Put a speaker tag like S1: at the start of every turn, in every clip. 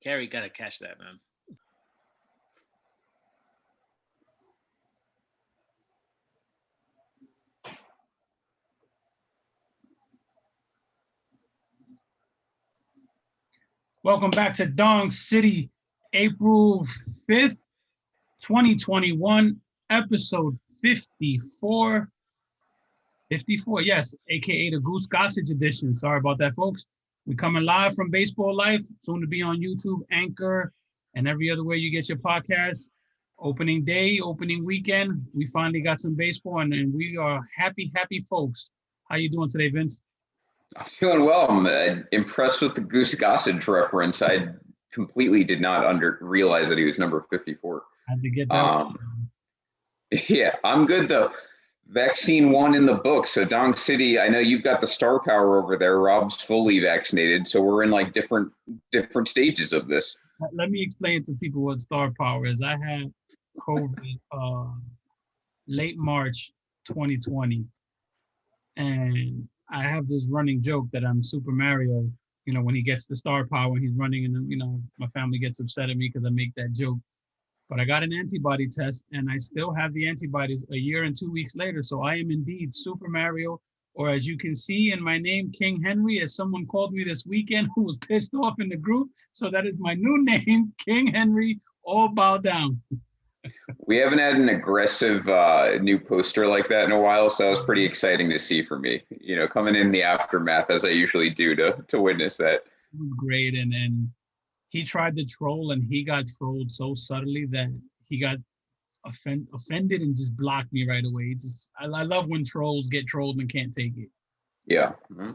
S1: Carey gotta catch that, man.
S2: Welcome back to Dong City, April 5th, 2021, episode 54. 54, yes, aka the Goose Gossage edition. Sorry about that, folks. We're coming live from Baseball Life, soon to be on YouTube, Anchor, and every other way you get your podcast. Opening day, opening weekend, we finally got some baseball, and we are happy folks. How you doing today, Vince?
S3: I'm doing well. I'm impressed with the Goose Gossage reference. I completely did not realize that he was number 54.
S2: Had to get that.
S3: Yeah, I'm good though. Vaccine 1 in the book. So Dong City, I know you've got the star power over there. Rob's fully vaccinated. So we're in like different stages of this.
S2: Let me explain to people what star power is. I had COVID late March 2020. And I have this running joke that I'm Super Mario, when he gets the star power and he's running, and my family gets upset at me because I make that joke. But I got an antibody test and I still have the antibodies a year and 2 weeks later. So I am indeed Super Mario, or as you can see in my name, King Henry, as someone called me this weekend who was pissed off in the group. So that is my new name, King Henry, all bow down.
S3: We haven't had an aggressive new poster like that in a while, so that was pretty exciting to see for me. Coming in the aftermath as I usually do to witness that.
S2: It was great, and he tried to troll, and he got trolled so subtly that he got offended and just blocked me right away. I love when trolls get trolled and can't take it. Yeah.
S3: Mm-hmm.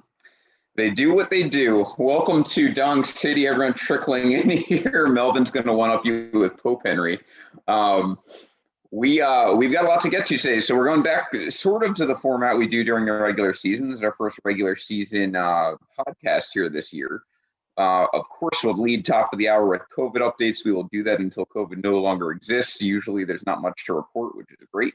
S3: They do what they do. Welcome to Dong City, everyone trickling in here. Melvin's going to one-up you with Pope Henry. We've got a lot to get to today, so we're going back sort of to the format we do during the regular season. This is our first regular season podcast here this year. Of course, we'll lead top of the hour with COVID updates. We will do that until COVID no longer exists. Usually there's not much to report, which is great.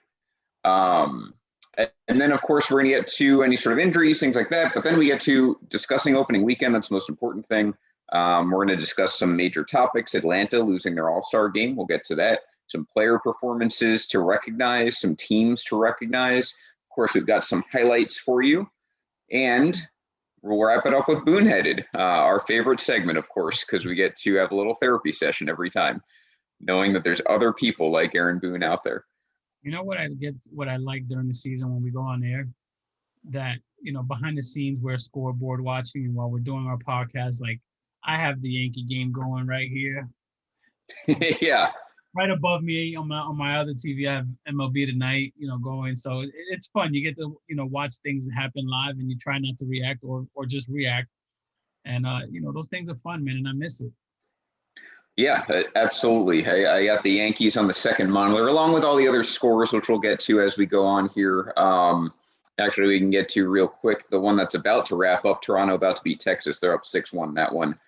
S3: And then, of course, we're going to get to any sort of injuries, things like that. But then we get to discussing opening weekend. That's the most important thing. We're going to discuss some major topics. Atlanta losing their all-star game. We'll get to that. Some player performances to recognize, some teams to recognize. Of course, we've got some highlights for you. And we'll wrap it up with Boonheaded, our favorite segment, of course, because we get to have a little therapy session every time, knowing that there's other people like Aaron Boone out there.
S2: You know what I like during the season when we go on air? That, behind the scenes, we're scoreboard watching, and while we're doing our podcast, like I have the Yankee game going right here.
S3: Yeah.
S2: Right above me on my other TV, I have MLB Tonight, going. So it's fun. You get to, watch things happen live, and you try not to react or just react. And, those things are fun, man, and I miss it.
S3: Yeah, absolutely. I got the Yankees on the second monitor, along with all the other scores, which we'll get to as we go on here. Actually, we can get to real quick the one that's about to wrap up. Toronto about to beat Texas. They're up 6-1 that one.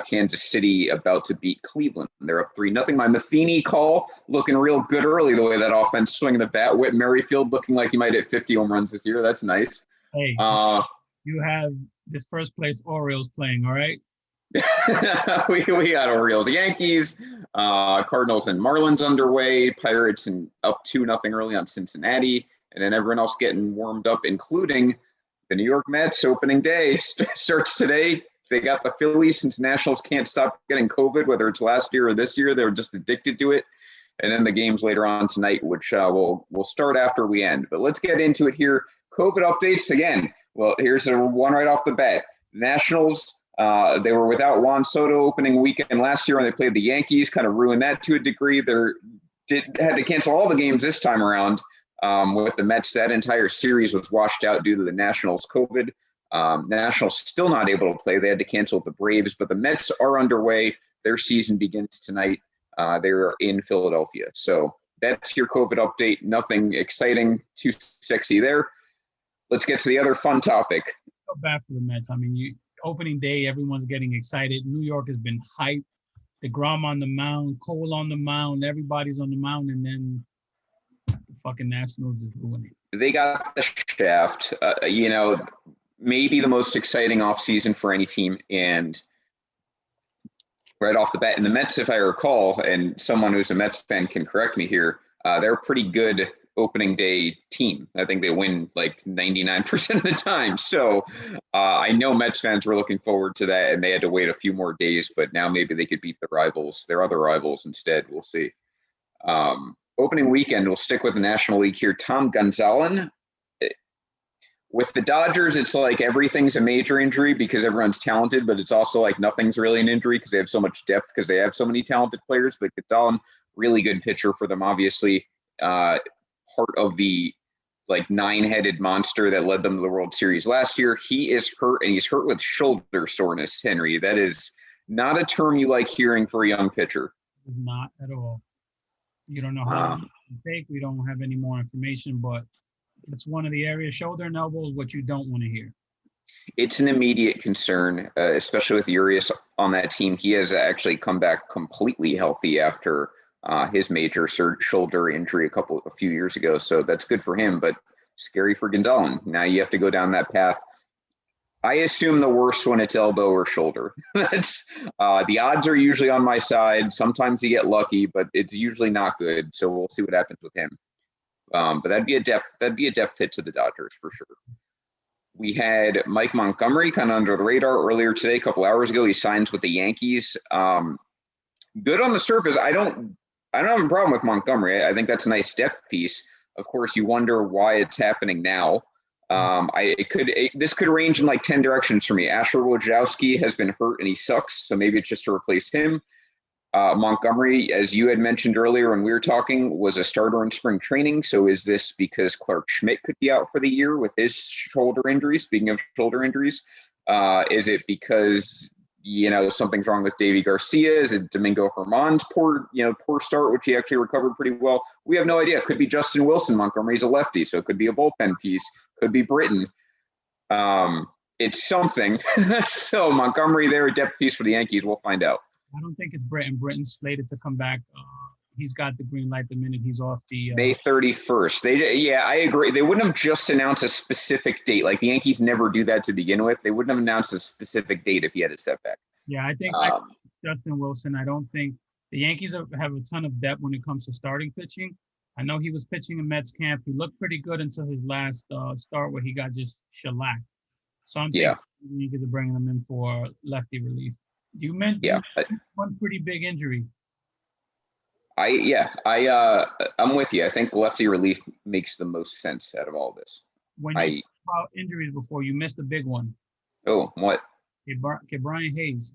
S3: Kansas City about to beat Cleveland. They're up 3-0. My Matheny call looking real good early, the way that offense swinging the bat. Whit Merrifield looking like he might hit 50 home runs this year. That's nice.
S2: Hey, you have the first place Orioles playing, all right?
S3: we got Orioles, Yankees, Cardinals and Marlins underway, Pirates and up 2-0 early on Cincinnati, and then everyone else getting warmed up, including the New York Mets. Opening day starts today. They got the Phillies, since Nationals can't stop getting COVID, whether it's last year or this year. They're just addicted to it. And then the games later on tonight, which we'll start after we end. But let's get into it here. COVID updates again. Well, here's one right off the bat. Nationals. They were without Juan Soto opening weekend last year when they played the Yankees, kind of ruined that to a degree. They had to cancel all the games this time around with the Mets. That entire series was washed out due to the Nationals' COVID. Nationals still not able to play. They had to cancel the Braves, but the Mets are underway. Their season begins tonight. They're in Philadelphia. So that's your COVID update. Nothing exciting, too sexy there. Let's get to the other fun topic.
S2: So bad for the Mets. I mean, opening day, everyone's getting excited. New York has been hyped. DeGrom on the mound, Cole on the mound, everybody's on the mound, and then the fucking Nationals is ruining it.
S3: They got the shaft. Maybe the most exciting offseason for any team. And right off the bat. And the Mets, if I recall, and someone who's a Mets fan can correct me here, they're a pretty good opening day team. I think they win like 99% of the time. So I know Mets fans were looking forward to that, and they had to wait a few more days, but now maybe they could beat their other rivals instead. We'll see. Opening weekend, we'll stick with the National League here. Tom Gonzalez. With the Dodgers, it's like everything's a major injury because everyone's talented, but it's also like nothing's really an injury because they have so much depth because they have so many talented players. But Gonzalez, really good pitcher for them, obviously. Part of the like 9-headed monster that led them to the World Series last year. He is hurt, and he's hurt with shoulder soreness, Henry. That is not a term you like hearing for a young pitcher.
S2: Not at all. You don't know how long it take. We don't have any more information, but it's one of the areas, shoulder and elbow, what you don't want to hear.
S3: It's an immediate concern, especially with Urias on that team. He has actually come back completely healthy after his major shoulder injury a few years ago. So that's good for him, but scary for Gonzalez. Now you have to go down that path. I assume the worst when it's elbow or shoulder. That's the odds are usually on my side. Sometimes you get lucky, but it's usually not good. So we'll see what happens with him. But that'd be a depth hit to the Dodgers for sure. We had Mike Montgomery kind of under the radar earlier today, a couple hours ago. He signs with the Yankees. Good on the surface. I don't have a problem with Montgomery. I think that's a nice depth piece. Of course, you wonder why it's happening now. This could range in like 10 directions for me. Asher Wojciechowski has been hurt and he sucks, so maybe it's just to replace him. Montgomery, as you had mentioned earlier when we were talking, was a starter in spring training. So is this because Clark Schmidt could be out for the year with his shoulder injury? Speaking of shoulder injuries, is it because something's wrong with Davy Garcia? Is it Domingo Germán's poor start, which he actually recovered pretty well? We have no idea. It could be Justin Wilson. Montgomery's a lefty, so it could be a bullpen piece. Could be Britton. It's something. So Montgomery there, a depth piece for the Yankees. We'll find out.
S2: I don't think it's Britton. Britton's slated to come back. He's got the green light the minute he's off the
S3: May 31st. I agree. They wouldn't have just announced a specific date. Like the Yankees never do that to begin with. They wouldn't have announced a specific date if he had a setback.
S2: Yeah, I think Justin Wilson. I don't think the Yankees have a ton of depth when it comes to starting pitching. I know he was pitching in Mets camp. He looked pretty good until his last start where he got just shellacked. So I'm thinking the Yankees are bringing him in for lefty relief. You mentioned one pretty big injury.
S3: I'm with you. I think lefty relief makes the most sense out of all this.
S2: When you talk about injuries before, you missed a big one.
S3: Oh, what?
S2: Brian Hayes.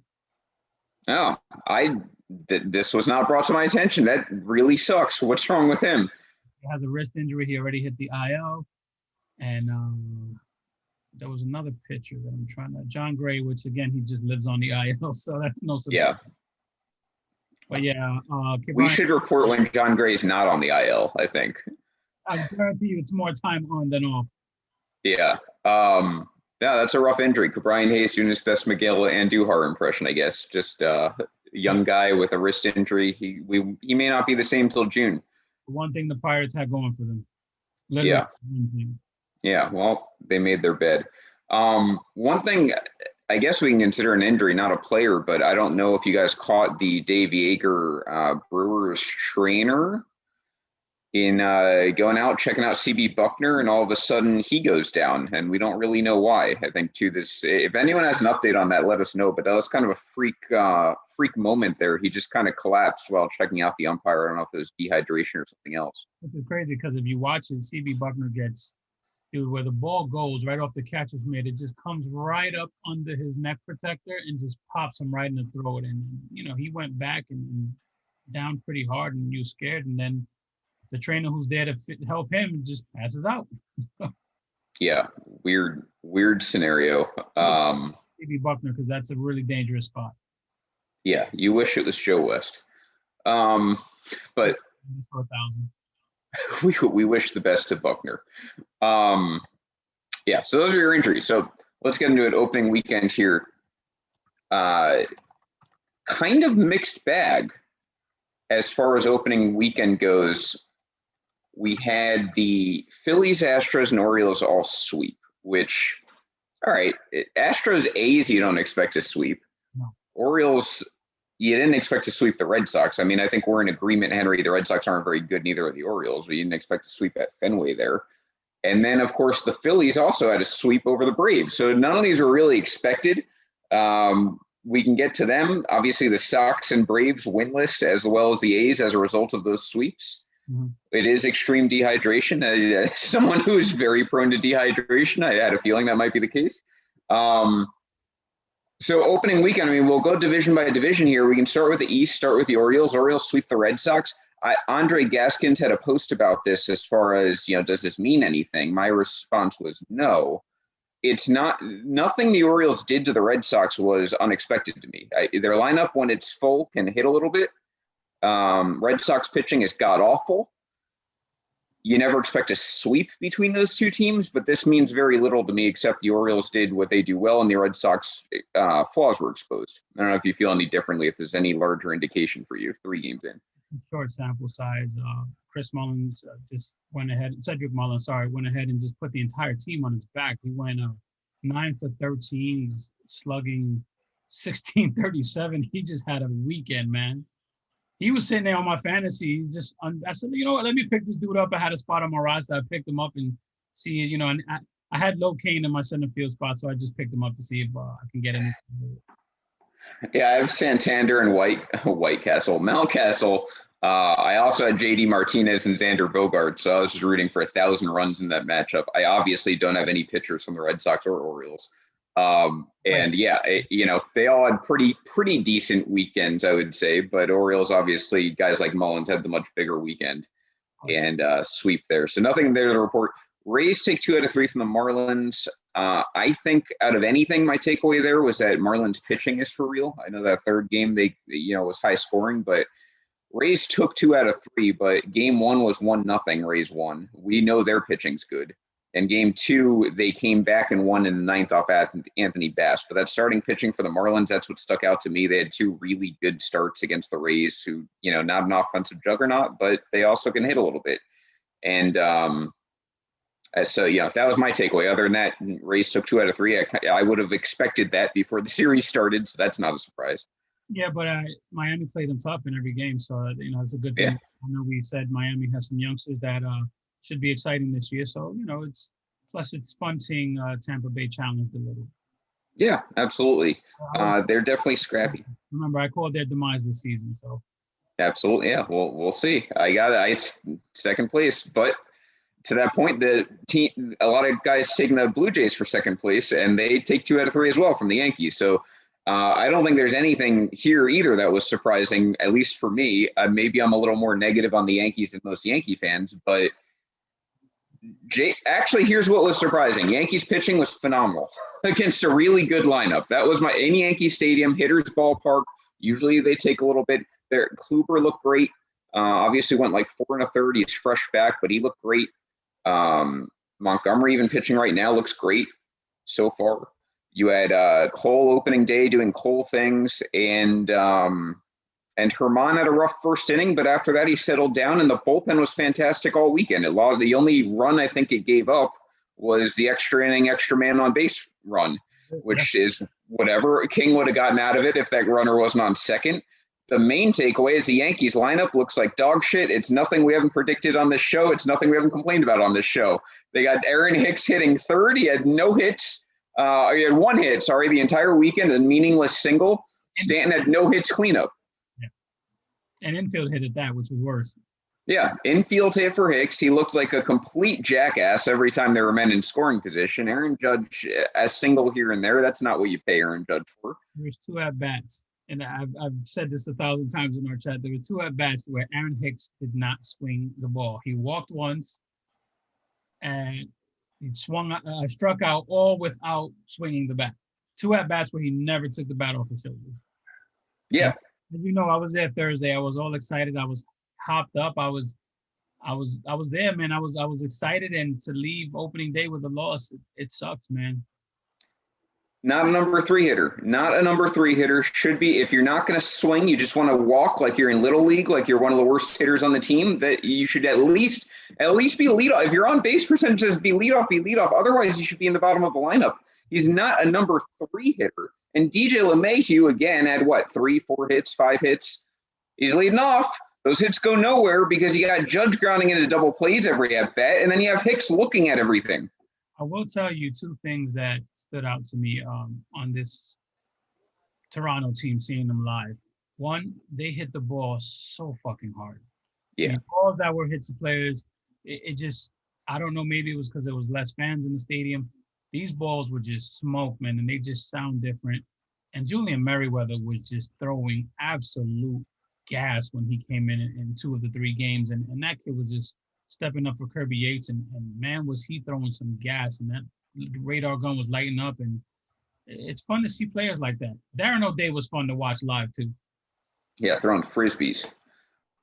S3: No, this was not brought to my attention. That really sucks. What's wrong with him?
S2: He has a wrist injury. He already hit the IL. And there was another pitcher that I'm trying to, John Gray, which again, he just lives on the IL. So that's no surprise.
S3: Yeah.
S2: But yeah.
S3: We should report when John Gray's not on the IL, I think.
S2: I guarantee you it's more time on than off.
S3: Yeah. That's a rough injury. Brian Hayes doing his best Miguel Andujar impression, I guess. Just a young guy with a wrist injury. He may not be the same till June.
S2: One thing the Pirates had going for them. Literally one thing.
S3: Yeah, well, they made their bed. One thing I guess we can consider an injury, not a player, but I don't know if you guys caught the Dave Yeager Brewers trainer in going out, checking out CB Buckner, and all of a sudden he goes down, and we don't really know why. I think if anyone has an update on that, let us know, but that was kind of a freak moment there. He just kind of collapsed while checking out the umpire. I don't know if it was dehydration or something else.
S2: Which is crazy because if you watch it, CB Buckner gets where the ball goes right off the catcher's mitt, it just comes right up under his neck protector and just pops him right in the throat. And, he went back and down pretty hard and you scared. And then the trainer who's there to help him just passes out.
S3: Yeah, weird scenario.
S2: CB Buckner, because that's a really dangerous spot.
S3: Yeah, you wish it was Joe West. But
S2: for 1,000.
S3: We wish the best to Buckner. So those are your injuries. So let's get into an opening weekend here. Kind of mixed bag as far as opening weekend goes. We had the Phillies, Astros, and Orioles all sweep, which, all right, Astros A's you don't expect to sweep.
S2: No.
S3: Orioles, you didn't expect to sweep the Red Sox. I mean, I think we're in agreement, Henry. The Red Sox aren't very good, neither are the Orioles, but you didn't expect to sweep at Fenway there. And then, of course, the Phillies also had a sweep over the Braves. So none of these were really expected. We can get to them. Obviously, the Sox and Braves winless, as well as the A's, as a result of those sweeps. Mm-hmm. It is extreme dehydration. As someone who is very prone to dehydration, I had a feeling that might be the case. So opening weekend, I mean, we'll go division by division here. We can start with the East, start with the Orioles. Orioles sweep the Red Sox. Andre Gaskins had a post about this as far as, does this mean anything? My response was no. It's not. Nothing the Orioles did to the Red Sox was unexpected to me. Their lineup, when it's full, can hit a little bit. Red Sox pitching is god-awful. You never expect a sweep between those two teams, but this means very little to me, except the Orioles did what they do well, and the Red Sox flaws were exposed. I don't know if you feel any differently, if there's any larger indication for you 3 games in.
S2: It's a short sample size. Chris Mullins just went ahead, Cedric Mullins, went ahead and just put the entire team on his back. He went 9 for 13, slugging 1637. He just had a weekend, man. He was sitting there on my fantasy. I said, you know what? Let me pick this dude up. I had a spot on my roster. I picked him up and see, and I had Low Kane in my center field spot, so I just picked him up to see if I can get anything.
S3: Yeah, I have Santander and Mountcastle. I also had JD Martinez and Xander Bogaerts, so I was just rooting for 1,000 runs in that matchup. I obviously don't have any pitchers from the Red Sox or Orioles. They all had pretty decent weekends, I would say, but Orioles, obviously, guys like Mullins had the much bigger weekend and sweep there. So nothing there to report. Rays take 2 out of 3 from the Marlins. I think out of anything, my takeaway there was that Marlins pitching is for real. I know that third game, was high scoring, but Rays took 2 out of 3, but game 1 was 1-0. Rays won. We know their pitching's good. And game 2, they came back and won in the 9th off Anthony Bass. But that starting pitching for the Marlins, that's what stuck out to me. They had 2 really good starts against the Rays who, not an offensive juggernaut, but they also can hit a little bit. And so, that was my takeaway. Other than that, Rays took 2 out of 3. I would have expected that before the series started, so that's not a surprise.
S2: Yeah, but Miami played them tough in every game, so, it's a good thing. Yeah. I know we said Miami has some youngsters that should be exciting this year. So, it's fun seeing Tampa Bay challenged a little.
S3: Yeah, absolutely. They're definitely scrappy.
S2: Remember, I called their demise this season. So
S3: absolutely. Yeah. We'll see. It's second place, but to that point, the team, a lot of guys taking the Blue Jays for second place, and they take 2 out of 3 as well from the Yankees. So I don't think there's anything here either that was surprising, at least for me. Maybe I'm a little more negative on the Yankees than most Yankee fans, but actually, here's what was surprising. Yankees pitching was phenomenal against a really good lineup. That was in Yankee Stadium, Hitters Ballpark. Usually they take a little bit there. Kluber looked great. Obviously went like 4 1/3. He's fresh back, but he looked great. Montgomery, even pitching right now, looks great so far. You had Cole opening day doing Cole things, and Herman had a rough first inning, but after that he settled down, and the bullpen was fantastic all weekend. The only run I think it gave up was the extra inning, extra man on base run, which is whatever King would have gotten out of it if that runner wasn't on second. The main takeaway is the Yankees lineup looks like dog shit. It's nothing we haven't predicted on this show. It's nothing we haven't complained about on this show. They got Aaron Hicks hitting third. He had no hits. He had 1 hit, the entire weekend, a meaningless single. Stanton had no hits cleanup.
S2: And infield hit at that, which was worse.
S3: Yeah, infield hit for Hicks. He looked like a complete jackass every time there were men in scoring position. Aaron Judge, a single here and there, that's not what you pay Aaron Judge for.
S2: There's 2 at-bats, and I've said this 1,000 times in our chat. There were 2 at-bats where Aaron Hicks did not swing the ball. He walked once, and he struck out all without swinging the bat. 2 at-bats where he never took the bat off his shoulders.
S3: Yeah.
S2: As you know, I was there Thursday. I was all excited. I was hopped up. I was there, man. I was excited, and to leave opening day with a loss, it sucks, man.
S3: Not a number 3 hitter. Not a number 3 hitter. Should be, if you're not going to swing, you just want to walk like you're in Little League, like you're one of the worst hitters on the team, that you should at least be leadoff. If you're on base percentages, be leadoff. Otherwise, you should be in the bottom of the lineup. He's not a number 3 hitter. And DJ LeMahieu, again, had what, 3, 4 hits, 5 hits? He's leading off. Those hits go nowhere because you got Judge grounding into double plays every at bat, and then you have Hicks looking at everything.
S2: I will tell you two things that stood out to me on this Toronto team, seeing them live. One, they hit the ball so fucking hard.
S3: Yeah.
S2: The balls that were hit to players, it just, I don't know, maybe it was because there was less fans in the stadium. These balls were just smoke, man, and they just sound different. And Julian Merriweather was just throwing absolute gas when he came in 2 of the 3 games. And that kid was just stepping up for Kirby Yates. And man, was he throwing some gas. And that radar gun was lighting up. And it's fun to see players like that. Darren O'Day was fun to watch live, too.
S3: Yeah, throwing Frisbees.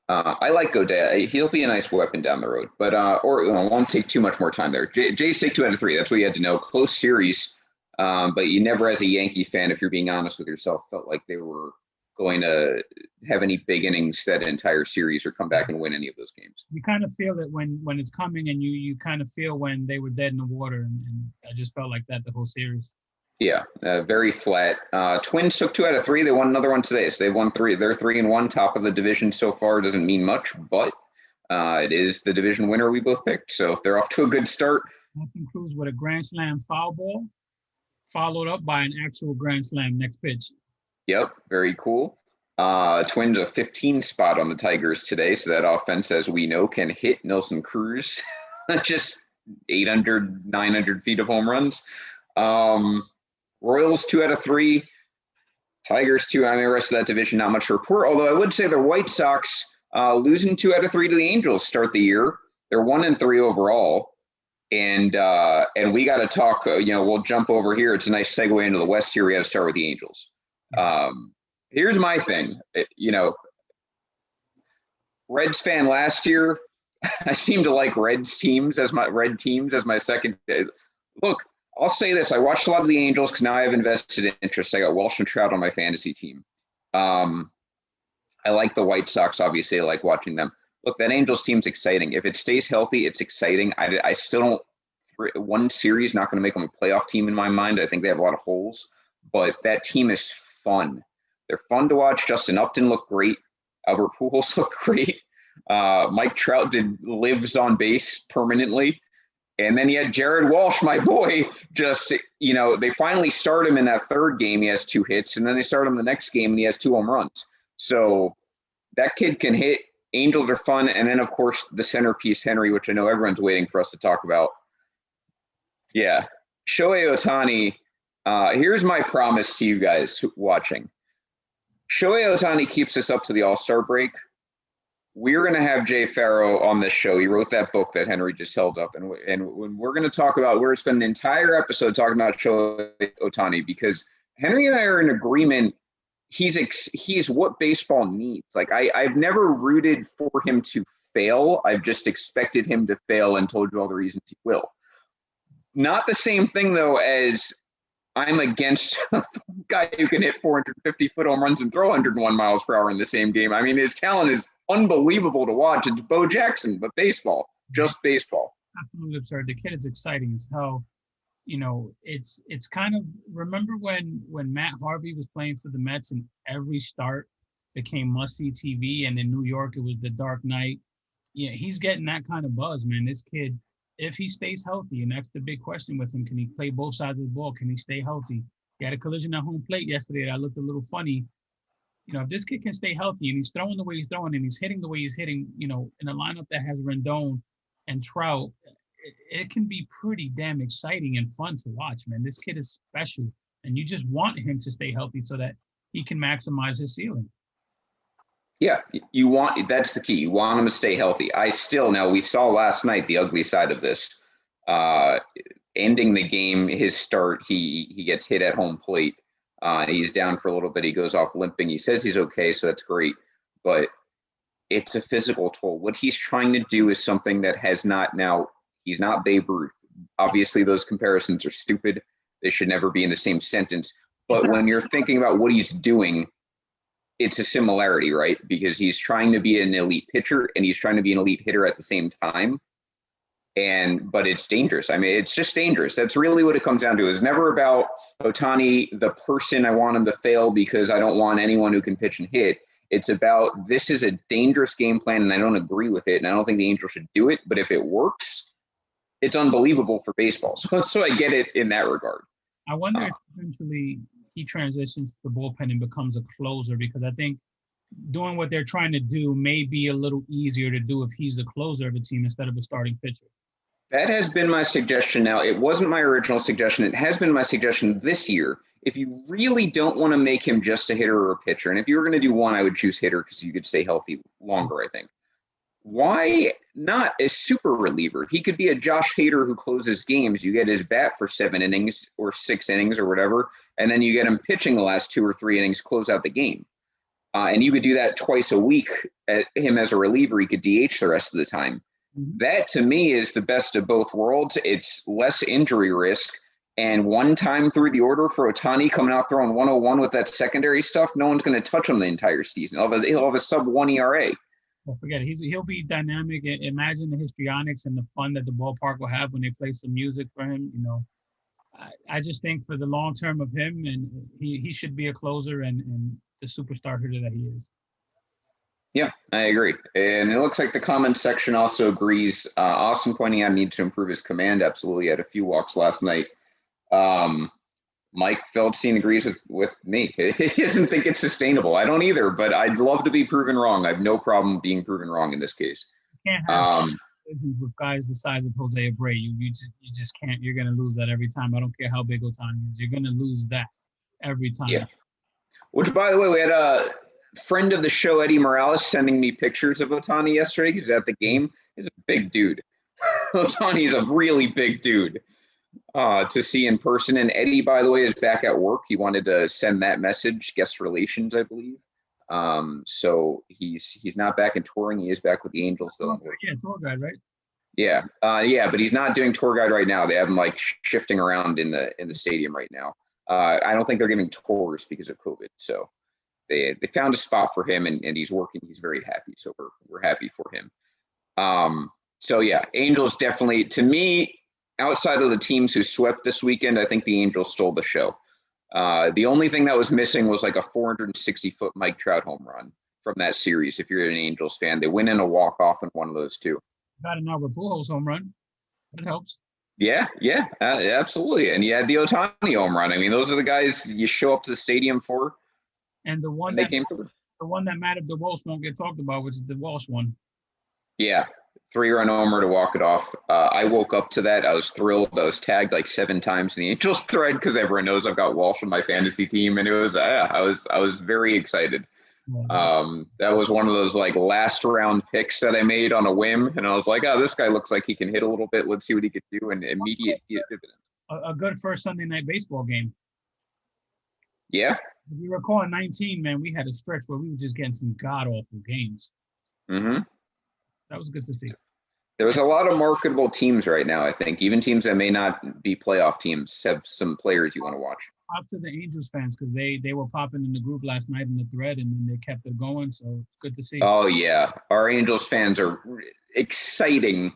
S3: I like Godet. He'll be a nice weapon down the road, but won't take too much more time there. Jay's take 2 out of 3. That's what you had to know. Close series, but you never, as a Yankee fan, if you're being honest with yourself, felt like they were going to have any big innings that entire series or come back and win any of those games.
S2: You kind of feel it when it's coming, and you kind of feel when they were dead in the water, and I just felt like that the whole series.
S3: Yeah, very flat. Twins took 2 out of 3. They won another one today, so they won 3. They're 3-1, top of the division so far. Doesn't mean much, but it is the division winner we both picked. So if they're off to a good start.
S2: That concludes with a grand slam foul ball, followed up by an actual grand slam next pitch.
S3: Yep, very cool. Twins a 15 spot on the Tigers today, so that offense, as we know, can hit. Nelson Cruz, just 800, 900 feet of home runs. Royals 2 out of 3, Tigers 2. I mean, the rest of that division, not much to report. Although I would say the White Sox losing 2 out of 3 to the Angels start the year. They're 1-3 overall, and we got to talk. We'll jump over here. It's a nice segue into the West here. We got to start with the Angels. Here's my thing. Reds fan last year. I seem to like red teams as my second. Look. I'll say this. I watched a lot of the Angels because now I have invested interest. I got Walsh and Trout on my fantasy team. I like the White Sox, obviously. I like watching them. Look, that Angels team's exciting. If it stays healthy, it's exciting. I still don't – one series not going to make them a playoff team in my mind. I think they have a lot of holes. But that team is fun. They're fun to watch. Justin Upton looked great. Albert Pujols looked great. Mike Trout lives on base permanently. And then you had Jared Walsh, my boy, they finally start him in that 3rd game. He has 2 hits, and then they start him the next game, and he has 2 home runs. So that kid can hit. Angels are fun. And then, of course, the centerpiece, Henry, which I know everyone's waiting for us to talk about. Yeah, Shohei Ohtani. Here's my promise to you guys watching. Shohei Ohtani keeps us up to the All-Star break. We're going to have Jay Farrow on this show. He wrote that book that Henry just held up. And we're going to talk about, we're going to spend an entire episode talking about Shohei Ohtani because Henry and I are in agreement. He's what baseball needs. Like I've never rooted for him to fail. I've just expected him to fail and told you all the reasons he will. Not the same thing though as I'm against a guy who can hit 450-foot home runs and throw 101 miles per hour in the same game. I mean, his talent is unbelievable to watch. It's Bo Jackson, but baseball, just baseball.
S2: Absolutely absurd. The kid is exciting as hell. It's kind of, remember when Matt Harvey was playing for the Mets and every start became must-see TV, and in New York it was the Dark Knight. Yeah, he's getting that kind of buzz, man. This kid, if he stays healthy, and that's the big question with him, can he play both sides of the ball? Can he stay healthy? He had a collision at home plate yesterday that looked a little funny. If this kid can stay healthy and he's throwing the way he's throwing and he's hitting the way he's hitting, in a lineup that has Rendon and Trout, it can be pretty damn exciting and fun to watch, man. This kid is special, and you just want him to stay healthy so that he can maximize his ceiling.
S3: Yeah, that's the key. You want him to stay healthy. Now we saw last night the ugly side of this. Ending the game, his start, he gets hit at home plate. He's down for a little bit. He goes off limping. He says he's okay, so that's great. But it's a physical toll. What he's trying to do is something that has not now. He's not Babe Ruth. Obviously, those comparisons are stupid. They should never be in the same sentence. But when you're thinking about what he's doing, it's a similarity, right? Because he's trying to be an elite pitcher and he's trying to be an elite hitter at the same time. But it's dangerous. I mean, it's just dangerous. That's really what it comes down to. It's never about Ohtani, the person I want him to fail because I don't want anyone who can pitch and hit. It's about this is a dangerous game plan, and I don't agree with it, and I don't think the Angels should do it. But if it works, it's unbelievable for baseball. So I get it in that regard.
S2: I wonder if eventually he transitions to the bullpen and becomes a closer, because I think doing what they're trying to do may be a little easier to do if he's the closer of a team instead of a starting pitcher.
S3: That has been my suggestion now. It wasn't my original suggestion. It has been my suggestion this year. If you really don't want to make him just a hitter or a pitcher, and if you were going to do one, I would choose hitter because you could stay healthy longer, I think. Why not a super reliever? He could be a Josh Hader who closes games. You get his bat for 7 innings or 6 innings or whatever, and then you get him pitching the last 2 or 3 innings, close out the game. And you could do that twice a week at him as a reliever. He could DH the rest of the time. That, to me, is the best of both worlds. It's less injury risk. And one time through the order for Ohtani coming out throwing 101 with that secondary stuff, no one's going to touch him the entire season. He'll have a sub-1 ERA.
S2: Well, forget it. He'll be dynamic. Imagine the histrionics and the fun that the ballpark will have when they play some music for him. You know, I just think for the long term of him, and he should be a closer and the superstar hitter that he is.
S3: Yeah, I agree. And it looks like the comment section also agrees. Austin pointing out needs to improve his command. Absolutely. Had a few walks last night. Mike Feldstein agrees with me. He doesn't think it's sustainable. I don't either, but I'd love to be proven wrong. I have no problem being proven wrong in this case.
S2: You can't have with guys the size of Jose Abreu. You just can't. You're going to lose that every time. I don't care how big Ohtani is. You're going to lose that every time.
S3: Yeah. Which, by the way, we had a friend of the show, Eddie Morales, sending me pictures of Ohtani yesterday. He's at the game. He's a big dude. Ohtani's a really big dude to see in person. And Eddie, by the way, is back at work. He wanted to send that message, guest relations, I believe. So he's not back in touring. He is back with the Angels, though.
S2: Yeah, tour guide, right?
S3: Yeah, but he's not doing tour guide right now. They have him like shifting around in the stadium right now. I don't think they're giving tours because of COVID. So they found a spot for him, and he's working. He's very happy. So we're happy for him. So yeah, Angels definitely, to me, outside of the teams who swept this weekend, I think the Angels stole the show. The only thing that was missing was like a 460-foot Mike Trout home run from that series. If you're an Angels fan, they win in a walk-off in one of those two.
S2: Got an Albert Pujols home run. That helps.
S3: Yeah, absolutely. And you had the Ohtani home run. I mean, those are the guys you show up to the stadium for.
S2: And the one
S3: that came through.
S2: The one that Matt DeWalsh won't get talked about, which is the Walsh one.
S3: Yeah, 3-run homer to walk it off. I woke up to that. I was thrilled. I was tagged like 7 times in the Angels thread because everyone knows I've got Walsh on my fantasy team, and it was I was very excited. That was one of those like last round picks that I made on a whim, and I was like, oh, this guy looks like he can hit a little bit. Let's see what he could do, and immediate dividends.
S2: A good first Sunday night baseball game.
S3: Yeah.
S2: If you recall, in 19, man, we had a stretch where we were just getting some god awful games.
S3: Mm-hmm.
S2: That was good to see.
S3: There was a lot of marketable teams right now, I think. Even teams that may not be playoff teams have some players you want to watch.
S2: Up to the Angels fans, because they were popping in the group last night in the thread, and then they kept it going. So it's good to see.
S3: Oh yeah, our Angels fans are exciting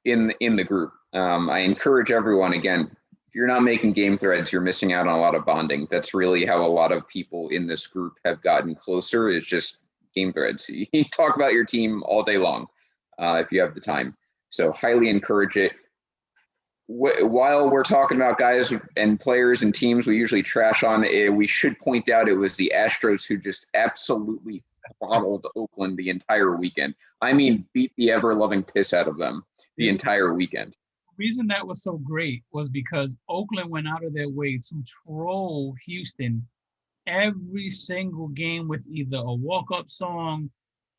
S3: in the group. I encourage everyone, again, if you're not making game threads, you're missing out on a lot of bonding. That's really how a lot of people in this group have gotten closer. Is just game threads. You talk about your team all day long if you have the time. So highly encourage it. While we're talking about guys and players and teams we usually trash on, we should point out it was the Astros who just absolutely throttled Oakland the entire weekend. I mean, beat the ever-loving piss out of them the entire weekend.
S2: The reason that was so great was because Oakland went out of their way to troll Houston every single game with either a walk-up song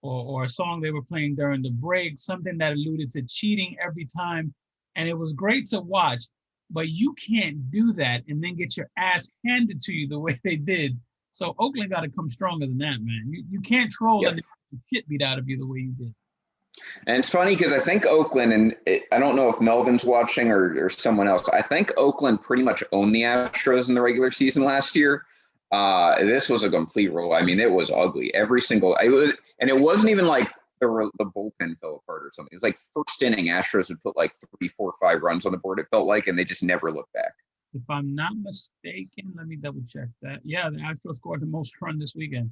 S2: or a song they were playing during the break, something that alluded to cheating every time. And it was great to watch, but you can't do that and then get your ass handed to you the way they did. So Oakland got to come stronger than that, man. You can't troll and the shit beat out of you the way you did.
S3: And it's funny because I think Oakland, and I don't know if Melvin's watching or someone else, I think Oakland pretty much owned the Astros in the regular season last year. This was a complete roll. I mean, it was ugly. It wasn't even like the bullpen fell apart or something. It was like first inning, Astros would put like 3, 4, 5 runs on the board. It felt like, and they just never looked back.
S2: If I'm not mistaken, let me double check that. Yeah, the Astros scored the most run this weekend.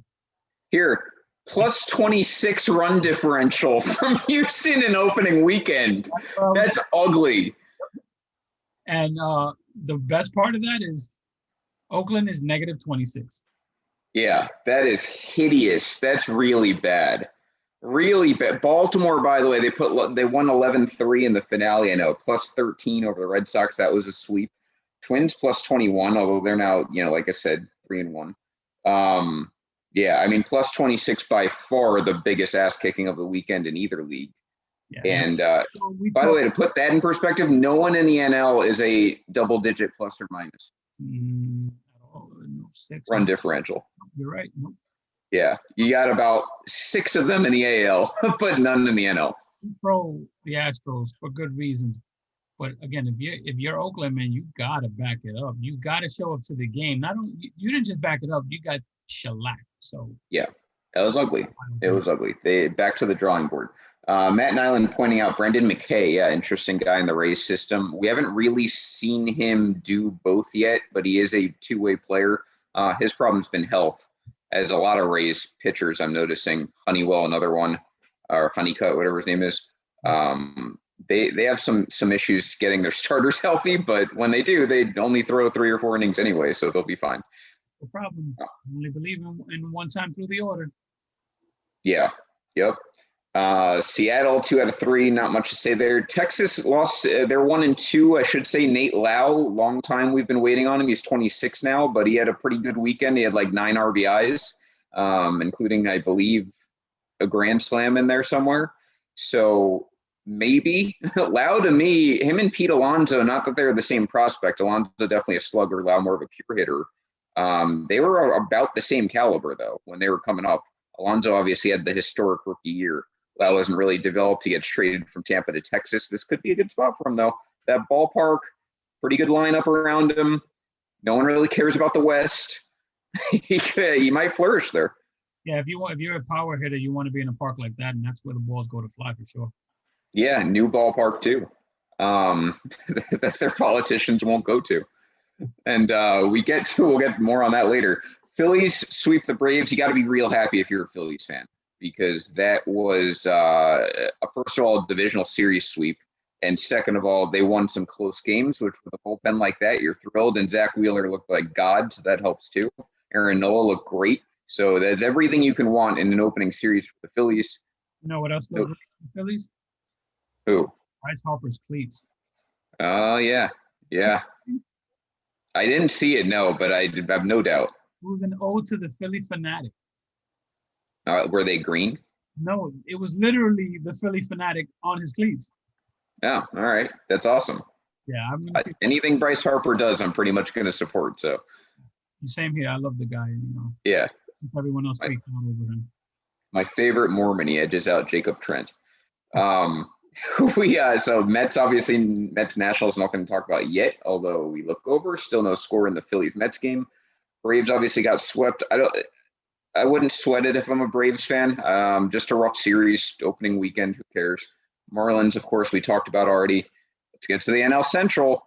S3: Here, plus 26 run differential from Houston in opening weekend. That's ugly.
S2: And the best part of that is Oakland is negative 26.
S3: Yeah, that is hideous. That's really bad. Really bad. Baltimore, by the way, they won 11-3 in the finale. I know, plus 13 over the Red Sox. That was a sweep. Twins plus 21, although they're now, like I said, 3-1. Yeah, I mean, plus 26 by far the biggest ass kicking of the weekend in either league. Yeah. And by the way, to put that in perspective, no one in the NL is a double-digit plus or minus run differential.
S2: You're right. Nope.
S3: Yeah, you got about 6 of them in the AL, but none in the NL.
S2: Pro the Astros for good reasons, but again, if you're Oakland, man, you gotta back it up. You gotta show up to the game. Not only you didn't just back it up, you got shellacked. So
S3: yeah, that was ugly. It was ugly. They back to the drawing board. Matt Nyland pointing out Brendan McKay. Yeah, interesting guy in the Rays system. We haven't really seen him do both yet, but he is a two-way player. His problem's been health, as a lot of Rays pitchers I'm noticing. Honeywell, another one, or Honeycutt, whatever his name is. They have some issues getting their starters healthy, but when they do, they only throw 3 or 4 innings anyway, so they'll be fine.
S2: No problem. I only believe in one time through the order.
S3: Yeah. Yep. Seattle 2 out of 3. Not much to say there. Texas lost. They're 1-2. I should say Nate Lau. Long time we've been waiting on him. He's 26 now, but he had a pretty good weekend. He had like 9 RBIs, including, I believe, a grand slam in there somewhere. So maybe Lau, to me, him and Pete Alonso, not that they're the same prospect. Alonso definitely a slugger, Lau more of a pure hitter. They were about the same caliber, though, when they were coming up. Alonso obviously had the historic rookie year. Lau wasn't really developed. He gets traded from Tampa to Texas. This could be a good spot for him, though. That ballpark, pretty good lineup around him. No one really cares about the West. He might flourish there.
S2: Yeah, if you're a power hitter, you want to be in a park like that, and that's where the balls go to fly for sure.
S3: Yeah, new ballpark too. That their politicians won't go to. And we'll get more on that later. Phillies sweep the Braves. You got to be real happy if you're a Phillies fan, because that was first of all, a divisional series sweep, and second of all, they won some close games, which with a bullpen like that, you're thrilled. And Zach Wheeler looked like God, so that helps too. Aaron Nola looked great. So that's everything you can want in an opening series for the Phillies.
S2: You know what else looked great for the Phillies?
S3: Who?
S2: Bryce Harper's cleats.
S3: Oh, yeah. Yeah. I didn't see it, no, but I have no doubt.
S2: It was an ode to the Philly fanatic.
S3: Were they green?
S2: No, it was literally the Philly fanatic on his cleats.
S3: Oh, all right. That's awesome.
S2: Yeah.
S3: Anything Bryce Harper does, I'm pretty much going to support. So.
S2: Same here. I love the guy,
S3: Yeah.
S2: Everyone else freaked out over him.
S3: My favorite Mormon, he edges out Jacob Trent. So Mets, obviously, Mets Nationals, nothing to talk about yet, although we look over, still no score in the Phillies-Mets game. Braves obviously got swept. I wouldn't sweat it if I'm a Braves fan. Just a rough series, opening weekend, who cares? Marlins, of course, we talked about already. Let's get to the NL Central.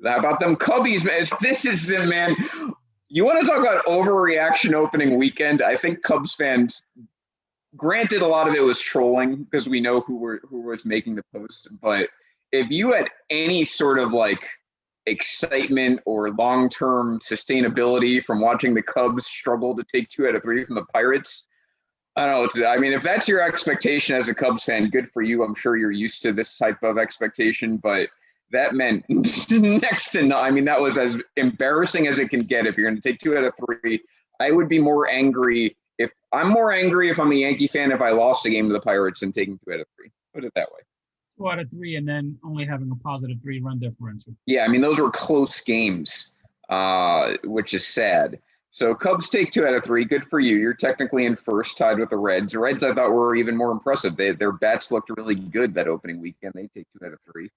S3: How about them Cubbies, man? This is it, man. You want to talk about overreaction opening weekend? I think Cubs fans, granted, a lot of it was trolling because we know who was making the posts. But if you had any sort of like excitement or long-term sustainability from watching the Cubs struggle to take 2 out of 3 from the Pirates, I don't know. I mean, if that's your expectation as a Cubs fan, good for you. I'm sure you're used to this type of expectation, but that meant next to no. I mean, that was as embarrassing as it can get. If you're going to take 2 out of 3, I would be more angry. I'm more angry if I'm a Yankee fan if I lost a game to the Pirates than taking 2 out of 3. Put it that way.
S2: 2 out of 3, and then only having a positive 3 run differential.
S3: Yeah, I mean, those were close games, which is sad. So Cubs take 2 out of 3. Good for you. You're technically in first, tied with the Reds. The Reds, I thought, were even more impressive. Their bats looked really good that opening weekend. They take 2 out of 3.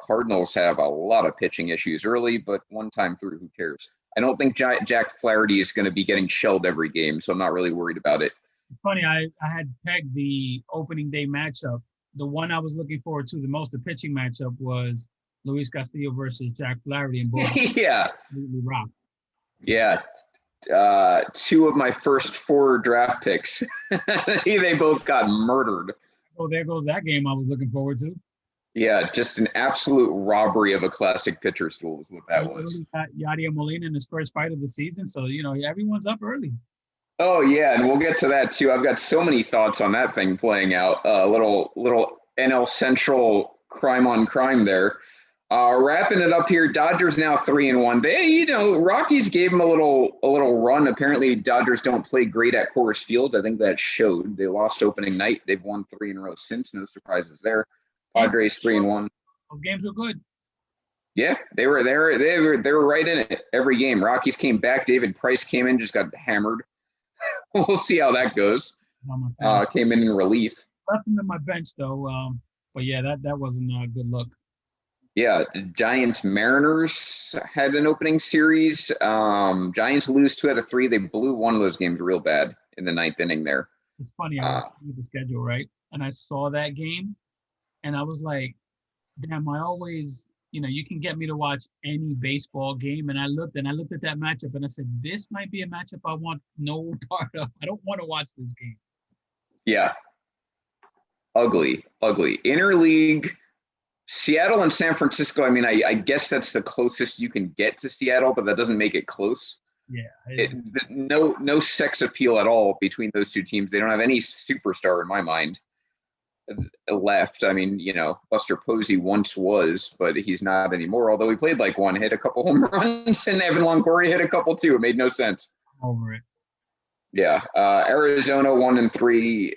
S3: Cardinals have a lot of pitching issues early, but one time through, who cares? I don't think Jack Flaherty is going to be getting shelled every game, so I'm not really worried about it.
S2: Funny, I had pegged the opening day matchup. The one I was looking forward to the most, the pitching matchup, was Luis Castillo versus Jack Flaherty, and both
S3: Yeah.
S2: completely rocked.
S3: Yeah. Two of my first 4 draft picks, they both got murdered.
S2: Oh, there goes that game I was looking forward to.
S3: Yeah, just an absolute robbery of a classic pitcher's duel is what that
S2: He
S3: was.
S2: already got Yadier Molina in his first fight of the season, so everyone's up early.
S3: Oh yeah, and we'll get to that too. I've got so many thoughts on that thing playing out. Little NL Central crime on crime there. Wrapping it up here, Dodgers now 3-1. They, Rockies gave them a little run. Apparently, Dodgers don't play great at Coors Field. I think that showed. They lost opening night. They've won 3 in a row since. No surprises there. Padres 3-1.
S2: Those games were good.
S3: Yeah, they were there. They were right in it every game. Rockies came back. David Price came in, just got hammered. We'll see how that goes. Came in relief.
S2: Left him in my bench though. But yeah, that wasn't a good look.
S3: Yeah, Giants Mariners had an opening series. Giants lose 2 out of 3. They blew one of those games real bad in the 9th inning there.
S2: It's funny, I was looking at the schedule, right? And I saw that game and I was like, damn, I always, you can get me to watch any baseball game. And I looked at that matchup and I said, this might be a matchup I want no part of. I don't want to watch this game.
S3: Yeah. Ugly. Interleague. Seattle and San Francisco, I mean, I guess that's the closest you can get to Seattle, but that doesn't make it close.
S2: Yeah.
S3: No sex appeal at all between those two teams. They don't have any superstar in my mind left. I mean, Buster Posey once was, but he's not anymore, although he played like one, hit a couple home runs, and Evan Longoria hit a couple too. It made no sense.
S2: Over it.
S3: Yeah. Arizona 1-3.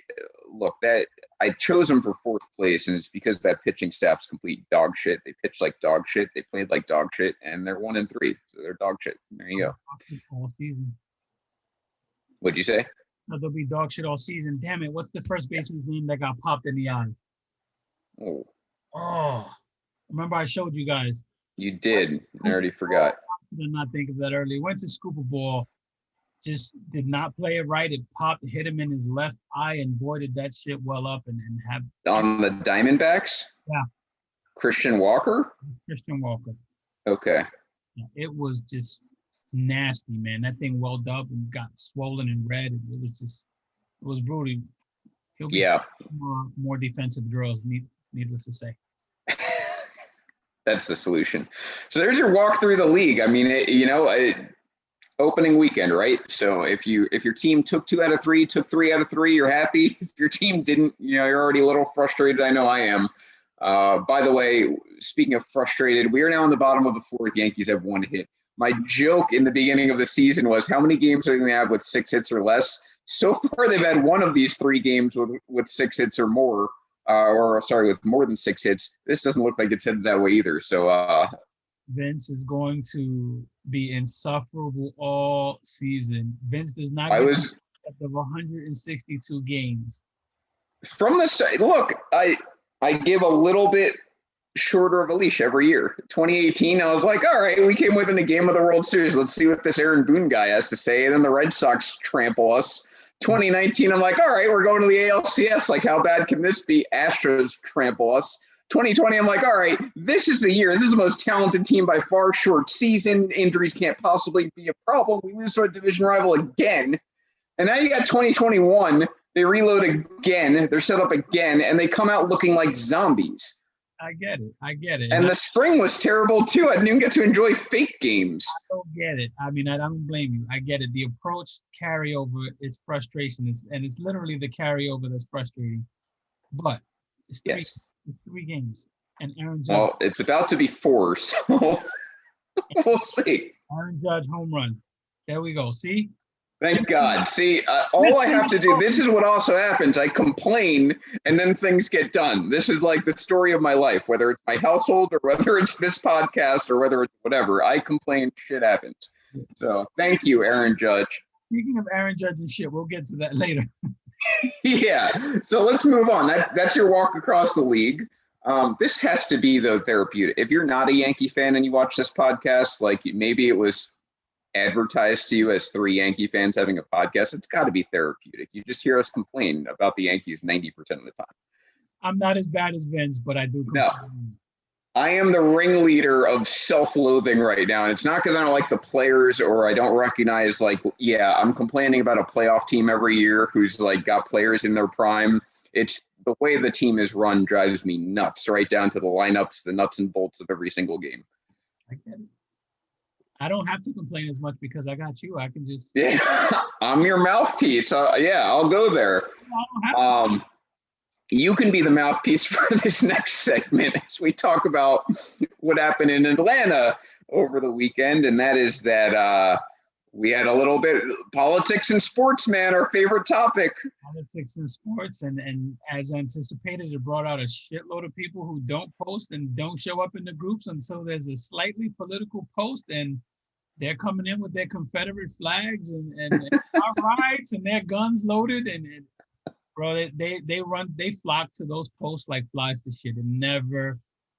S3: Look, that I chose them for 4th place, and it's because that pitching staff's complete dog shit. They pitched like dog shit. They played like dog shit, and they're 1-3. So they're dog shit. There you go.
S2: All season.
S3: What'd you say?
S2: They'll be dog shit all season. Damn it. What's the first baseman's name that got popped in the eye?
S3: Oh.
S2: Remember I showed you guys.
S3: You did. I already forgot.
S2: I did not think of that early. Went to scoop a ball. Just did not play it right. It popped, hit him in his left eye, and boy, did that shit well up and have.
S3: On the Diamondbacks?
S2: Yeah.
S3: Christian Walker? Okay.
S2: Yeah, it was just nasty, man. That thing welled up and got swollen and red. It was brutal. He'll be more defensive drills, needless to say.
S3: That's the solution. So there's your walk through the league. I mean, opening weekend, right? So if your team took 2 out of 3, took 3 out of 3, you're happy. If your team didn't, you're already a little frustrated. I know I am. By the way, speaking of frustrated, we are now in the bottom of the 4th. Yankees have 1 hit. My joke in the beginning of the season was, how many games are they going to have with 6 hits or less? So far, they've had 1 of these 3 games with 6 hits or more, with more than 6 hits. This doesn't look like it's headed that way either. So
S2: Vince is going to be insufferable all season. Vince does not
S3: get
S2: of 162 games.
S3: From the side, look, I give a little bit shorter of a leash every year. 2018, I was like, all right, we came within a game of the World Series. Let's see what this Aaron Boone guy has to say. And then the Red Sox trample us. 2019, I'm like, all right, we're going to the ALCS. Like, how bad can this be? Astros trample us. 2020, I'm like, all right, this is the year. This is the most talented team by far. Short season. Injuries can't possibly be a problem. We lose to a division rival again. And now you got 2021. They reload again. They're set up again. And they come out looking like zombies.
S2: I get it.
S3: And the spring was terrible, too. I didn't even get to enjoy fake games.
S2: I don't get it. I mean, I don't blame you. I get it. The approach carryover is frustration. And it's literally the carryover that's frustrating. But it's 3 games. And Aaron Judge.
S3: Well, it's about to be 4, so we'll see.
S2: Aaron Judge home run. There we go. See?
S3: Thank God. See, all I have to do, this is what also happens. I complain and then things get done. This is like the story of my life, whether it's my household or whether it's this podcast or whether it's whatever. I complain, shit happens. So thank you, Aaron Judge.
S2: Speaking of Aaron Judge and shit, we'll get to that later.
S3: Yeah. So let's move on. That's your walk across the league. This has to be, though, therapeutic. If you're not a Yankee fan and you watch this podcast, like maybe it was advertised to you as three Yankee fans having a podcast, it's got to be therapeutic. You just hear us complain about the Yankees 90% of the time.
S2: I'm not as bad as Vince, but I do
S3: No.
S2: complain.
S3: I am the ringleader of self-loathing right now. And it's not because I don't like the players or I don't recognize, like, yeah, I'm complaining about a playoff team every year who's like got players in their prime. It's the way the team is run drives me nuts, right down to the lineups, the nuts and bolts of every single game.
S2: I get it. I don't have to complain as much because I got you. I can just.
S3: Yeah, I'm your mouthpiece. Yeah, I'll go there.
S2: I don't have to.
S3: You can be the mouthpiece for this next segment as we talk about what happened in Atlanta over the weekend. And that is that we had a little bit politics and sports, man, our favorite topic.
S2: Politics and sports. And as anticipated, it brought out a shitload of people who don't post and don't show up in the groups until there's a slightly political post. And they're coming in with their Confederate flags and rights and their guns loaded. And bro, they flock to those posts like flies to shit. It never,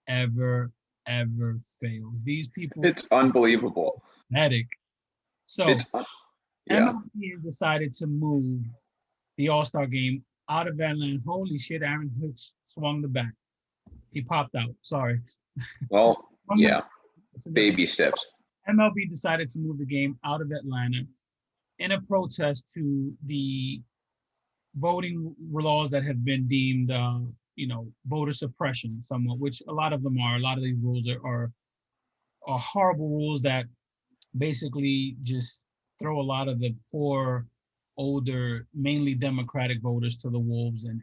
S2: ever, ever fails. These people,
S3: it's unbelievable.
S2: Pathetic. So MLB has decided to move the All-Star game out of Atlanta. Holy shit, Aaron Hicks swung the bat. He popped out. Sorry.
S3: Well, yeah. Baby steps.
S2: MLB decided to move the game out of Atlanta in a protest to the voting laws that have been deemed, voter suppression somewhat, which a lot of them are. A lot of these rules are horrible rules that basically just throw a lot of the poor, older, mainly Democratic voters to the wolves, and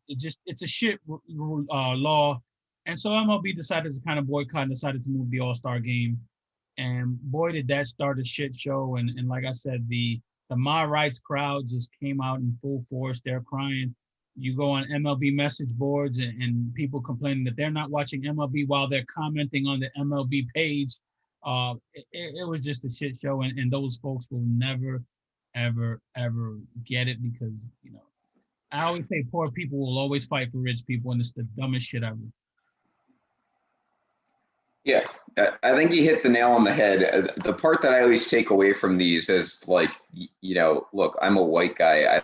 S2: it's a shit law. And so MLB decided to kind of boycott and decided to move the All-Star game. And boy, did that start a shit show. And like I said, the My Rights crowd just came out in full force. They're crying. You go on MLB message boards and people complaining that they're not watching MLB while they're commenting on the MLB page. It was just a shit show. And those folks will never, ever, ever get it because, I always say poor people will always fight for rich people. And it's the dumbest shit ever.
S3: Yeah, I think you hit the nail on the head. The part that I always take away from these is like, look, I'm a white guy.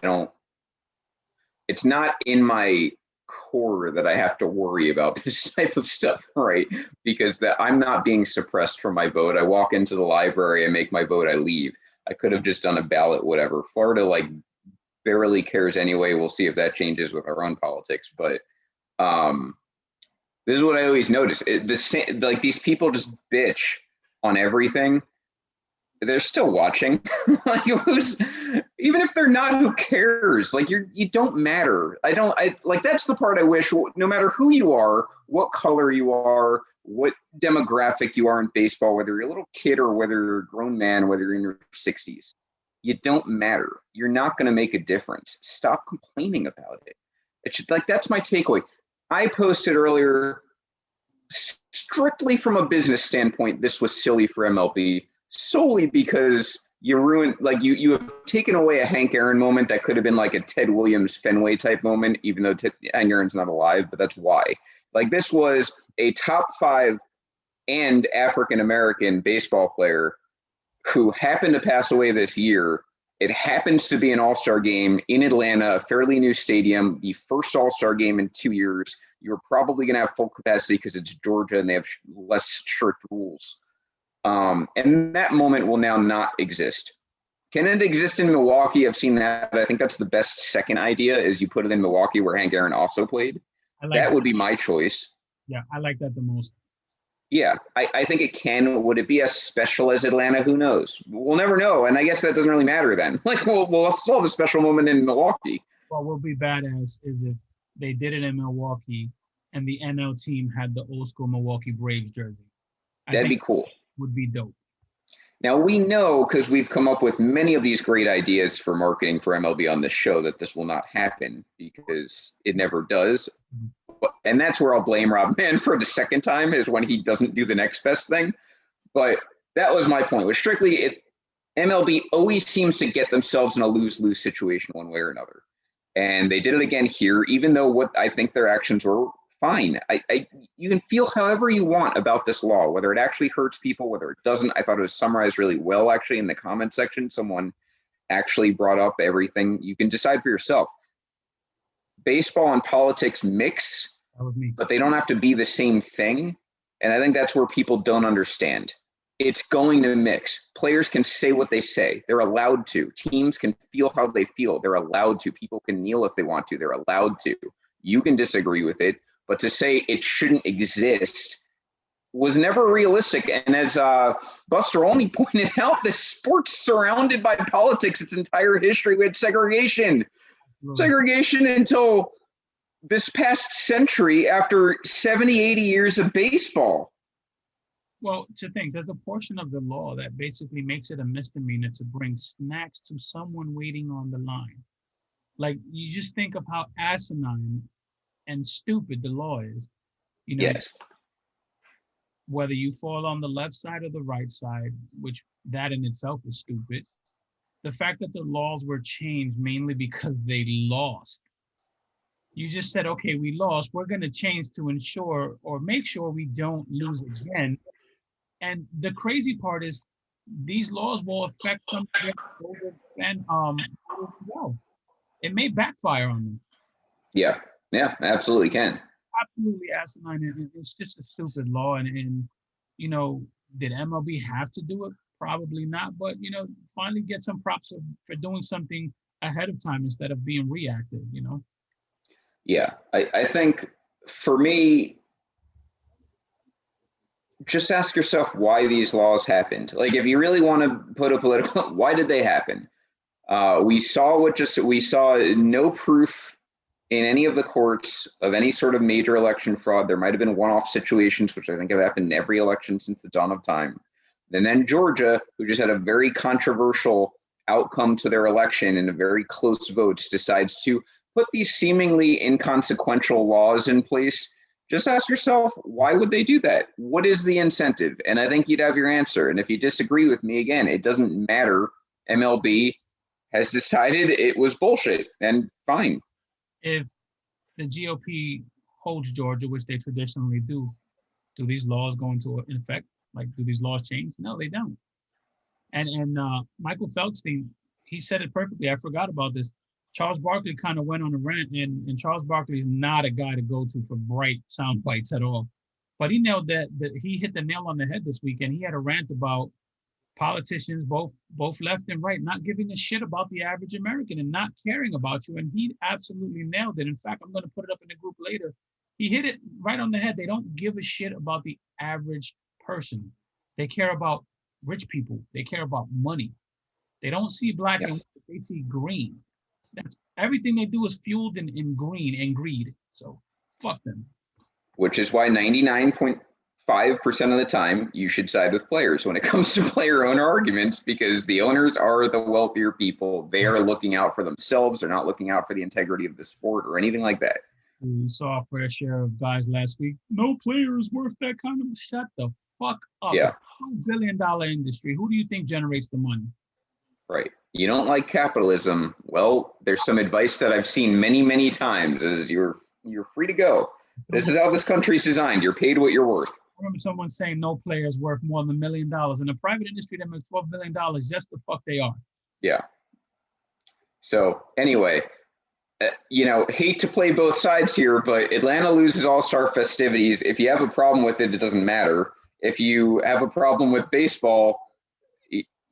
S3: It's not in my core that I have to worry about this type of stuff, right? Because I'm not being suppressed for my vote. I walk into the library, I make my vote, I leave. I could have just done a ballot, whatever. Florida, barely cares anyway. We'll see if that changes with our own politics. But this is what I always notice. These people just bitch on everything. They're still watching. Even if they're not, who cares? You don't matter. That's the part I wish, no matter who you are, what color you are, what demographic you are in baseball, whether you're a little kid or whether you're a grown man, whether you're in your 60s, you don't matter. You're not going to make a difference. Stop complaining about it. It should, that's my takeaway. I posted earlier, strictly from a business standpoint, this was silly for MLB, solely because you ruined, you have taken away a Hank Aaron moment that could have been like a Ted Williams Fenway type moment, even though Hank Aaron's not alive, but that's why. This was a top 5 and African-American baseball player who happened to pass away this year. It happens to be an all-star game in Atlanta, a fairly new stadium, the first all-star game in 2 years. You're probably going to have full capacity because it's Georgia and they have less strict rules. And that moment will now not exist. Can it exist in Milwaukee? I've seen that. I think that's the best second idea is you put it in Milwaukee where Hank Aaron also played. That would be my choice.
S2: Yeah, I like that the most.
S3: Yeah, I think it can. Would it be as special as Atlanta? Who knows? We'll never know. And I guess that doesn't really matter then. We'll still have a special moment in Milwaukee.
S2: What will be badass is if they did it in Milwaukee and the NL team had the old school Milwaukee Braves jersey.
S3: That'd be cool.
S2: Would be dope.
S3: Now we know, because we've come up with many of these great ideas for marketing for MLB on this show, that this will not happen because it never does. And that's where I'll blame Rob Manfred the second time, is when he doesn't do the next best thing. But that was my point, was strictly MLB always seems to get themselves in a lose-lose situation one way or another. And they did it again here, even though what I think their actions were fine. You can feel however you want about this law, whether it actually hurts people, whether it doesn't. I thought it was summarized really well, actually, in the comment section. Someone actually brought up everything. You can decide for yourself. Baseball and politics mix,
S2: That was me.
S3: but they don't have to be the same thing. And I think that's where people don't understand. It's going to mix. Players can say what they say. They're allowed to. Teams can feel how they feel. They're allowed to. People can kneel if they want to. They're allowed to. You can disagree with it, but to say it shouldn't exist was never realistic. And as Buster Olney pointed out, the sport's surrounded by politics its entire history. We had segregation. Segregation until this past century after 70, 80 years of baseball.
S2: Well, to think, there's a portion of the law that basically makes it a misdemeanor to bring snacks to someone waiting on the line. Like, you just think of how asinine and stupid the law is. You know,
S3: Yes.
S2: whether you fall on the left side or the right side, which that in itself is stupid. The fact that the laws were changed mainly because they lost. You just said, okay, we lost. We're going to change to ensure or make sure we don't lose again. And the crazy part is these laws will affect some and well. It may backfire on them.
S3: Yeah, absolutely can.
S2: Absolutely asinine. It's just a stupid law. And you know, did MLB have to do it? Probably not. But, you know, finally get some props for doing something ahead of time instead of being reactive, you know?
S3: Yeah, I think for me, just ask yourself why these laws happened. Like, if you really want to put a political, why did they happen? We saw no proof in any of the courts of any sort of major election fraud. There might have been one-off situations, which I think have happened in every election since the dawn of time. And then Georgia, who just had a very controversial outcome to their election in a very close votes, decides to put these seemingly inconsequential laws in place. Just ask yourself, why would they do that? What is the incentive? And I think you'd have your answer. And if you disagree with me, again, it doesn't matter. MLB has decided it was bullshit, and fine.
S2: If the GOP holds Georgia, which they traditionally do these laws go into effect? Like, do these laws change? No, they don't. And Michael Feldstein, he said it perfectly. I forgot about this. Charles Barkley kind of went on a rant, and Charles Barkley is not a guy to go to for bright sound bites at all. But he nailed that he hit the nail on the head this weekend. He had a rant about politicians, both left and right, not giving a shit about the average American and not caring about you. And he absolutely nailed it. In fact, I'm going to put it up in the group later. He hit it right on the head. They don't give a shit about the average person. They care about rich people. They care about money. They don't see black and white, they see green. That's everything they do is fueled in green and greed. So fuck them.
S3: Which is why 99.5% of the time you should side with players when it comes to player owner arguments, because the owners are the wealthier people. They are looking out for themselves. They're not looking out for the integrity of the sport or anything like that.
S2: We saw a fair share of guys last week. No player is worth that kind of. Shut the fuck up.
S3: Yeah.
S2: $2 billion industry. Who do you think generates the money?
S3: Right. You don't like capitalism. Well, there's some advice that I've seen many, many times is you're free to go. This is how this country's designed. You're paid what you're worth.
S2: I remember someone saying no player is worth more than $1 million. In a private industry that makes $12 billion, just the fuck they are.
S3: Yeah. So anyway, hate to play both sides here, but Atlanta loses All-Star festivities. If you have a problem with it, it doesn't matter. If you have a problem with baseball,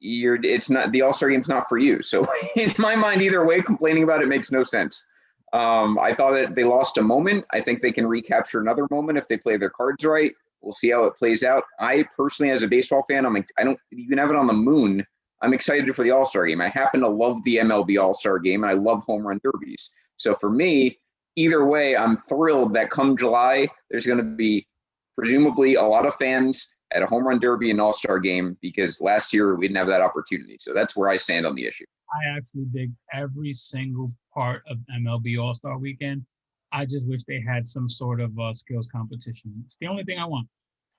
S3: it's not, the All-Star game's not for you. So in my mind, either way, complaining about it makes no sense. I thought that they lost a moment. I think they can recapture another moment if they play their cards right. We'll see how it plays out. I personally, as a baseball fan, you can have it on the moon. I'm excited for the All-Star game. I happen to love the MLB All-Star game, and I love home run derbies. So for me, either way, I'm thrilled that come July, there's going to be presumably a lot of fans at a home run derby and All-Star game, because last year we didn't have that opportunity. So that's where I stand on the issue.
S2: I actually dig every single part of MLB All-Star weekend. I just wish they had some sort of skills competition. It's the only thing I want.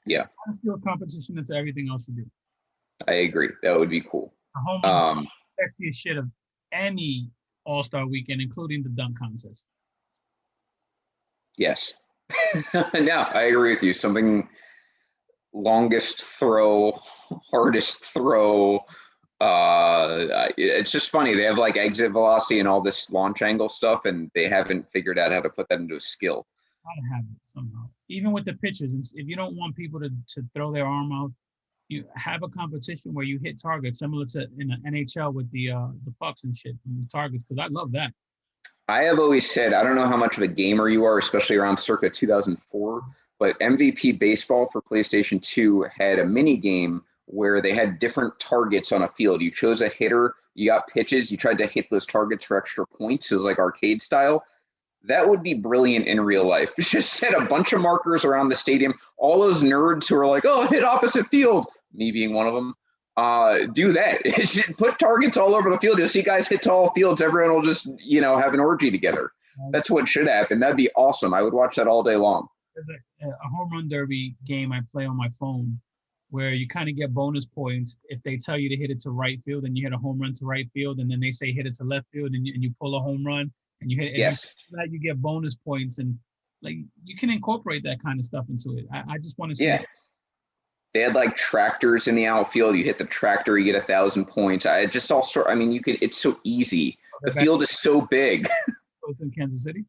S3: Yeah.
S2: A skills competition into everything else you do.
S3: I agree. That would be cool.
S2: The home run sexiest shit of any All-Star weekend, including the dunk contest.
S3: Yes. No, I agree with you. Something longest throw, hardest throw. It's just funny. They have like exit velocity and all this launch angle stuff, and they haven't figured out how to put that into a skill.
S2: Gotta have it somehow. Even with the pitchers, if you don't want people to throw their arm out, you have a competition where you hit targets, similar to in the NHL with the pucks and shit, and the targets. Because I love that.
S3: I have always said, I don't know how much of a gamer you are, especially around circa 2004, but MVP Baseball for PlayStation 2 had a mini game where they had different targets on a field. You chose a hitter, you got pitches, you tried to hit those targets for extra points. It was like arcade style. That would be brilliant in real life. Just set a bunch of markers around the stadium. All those nerds who are like, oh, hit opposite field, me being one of them, do that. Put targets all over the field. You'll see guys hit tall fields. Everyone will just, have an orgy together. That's what should happen. That'd be awesome. I would watch that all day long.
S2: There's a home run derby game I play on my phone where you kind of get bonus points if they tell you to hit it to right field and you hit a home run to right field, and then they say hit it to left field and you pull a home run and you hit it.
S3: Yes.
S2: That you get bonus points, and like you can incorporate that kind of stuff into it. I just want to see.
S3: Yeah. They had like tractors in the outfield. You hit the tractor, you get 1,000 points. It's so easy. The field is so big.
S2: It's in Kansas City.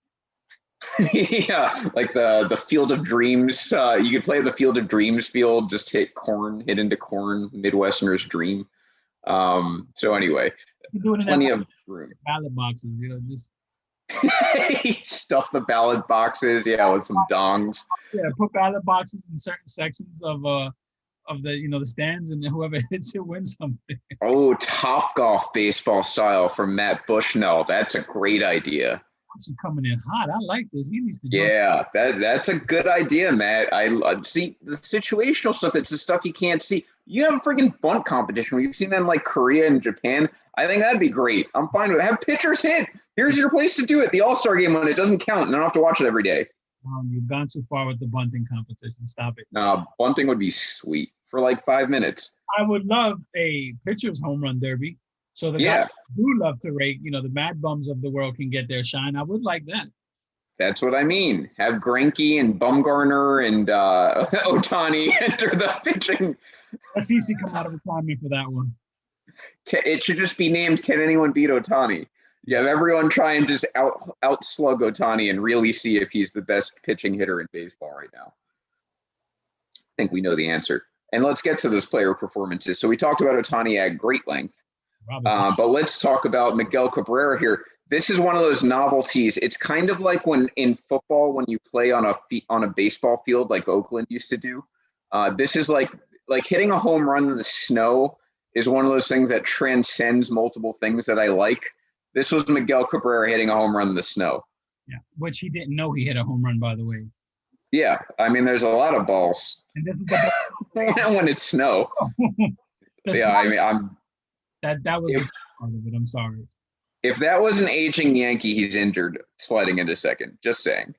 S3: Yeah, like the Field of Dreams. You could play the Field of Dreams field, just hit into corn, Midwesterner's dream. So anyway, plenty of room.
S2: Ballot boxes, just
S3: stuff the ballot boxes, with some dongs.
S2: Yeah, put ballot boxes in certain sections of the the stands, and whoever hits it wins something.
S3: Oh, Topgolf baseball style from Matt Bushnell. That's a great idea.
S2: Coming in hot. I like this. He needs to.
S3: Yeah, that's a good idea, Matt. I see the situational stuff. It's the stuff you can't see. You have a freaking bunt competition where you've seen them like Korea and Japan. I think that'd be great. I'm fine with it. Have pitchers hit. Here's your place to do it. The All-Star game when it doesn't count, and I don't have to watch it every day.
S2: You've gone too far with the bunting competition. Stop it.
S3: No, bunting would be sweet for like 5 minutes.
S2: I would love a pitcher's home run derby. So the guys who love to rake, the mad bums of the world can get their shine. I would like that.
S3: That's what I mean. Have Greinke and Bumgarner and Ohtani enter the pitching.
S2: Let's see come out of retirement for that one.
S3: It should just be named Can Anyone Beat Ohtani? You have everyone try and just outslug Ohtani and really see if he's the best pitching hitter in baseball right now. I think we know the answer. And let's get to those player performances. So we talked about Ohtani at great length. But let's talk about Miguel Cabrera here. This is one of those novelties. It's kind of like when in football, when you play on a baseball field like Oakland used to do. This is like hitting a home run in the snow is one of those things that transcends multiple things that I like. This was Miguel Cabrera hitting a home run in the snow.
S2: Yeah, which he didn't know he hit a home run, by the way.
S3: Yeah, I mean, there's a lot of balls.
S2: And this is
S3: when it's snow.
S2: That was part of it. I'm sorry.
S3: If that was an aging Yankee, he's injured sliding into second. Just saying.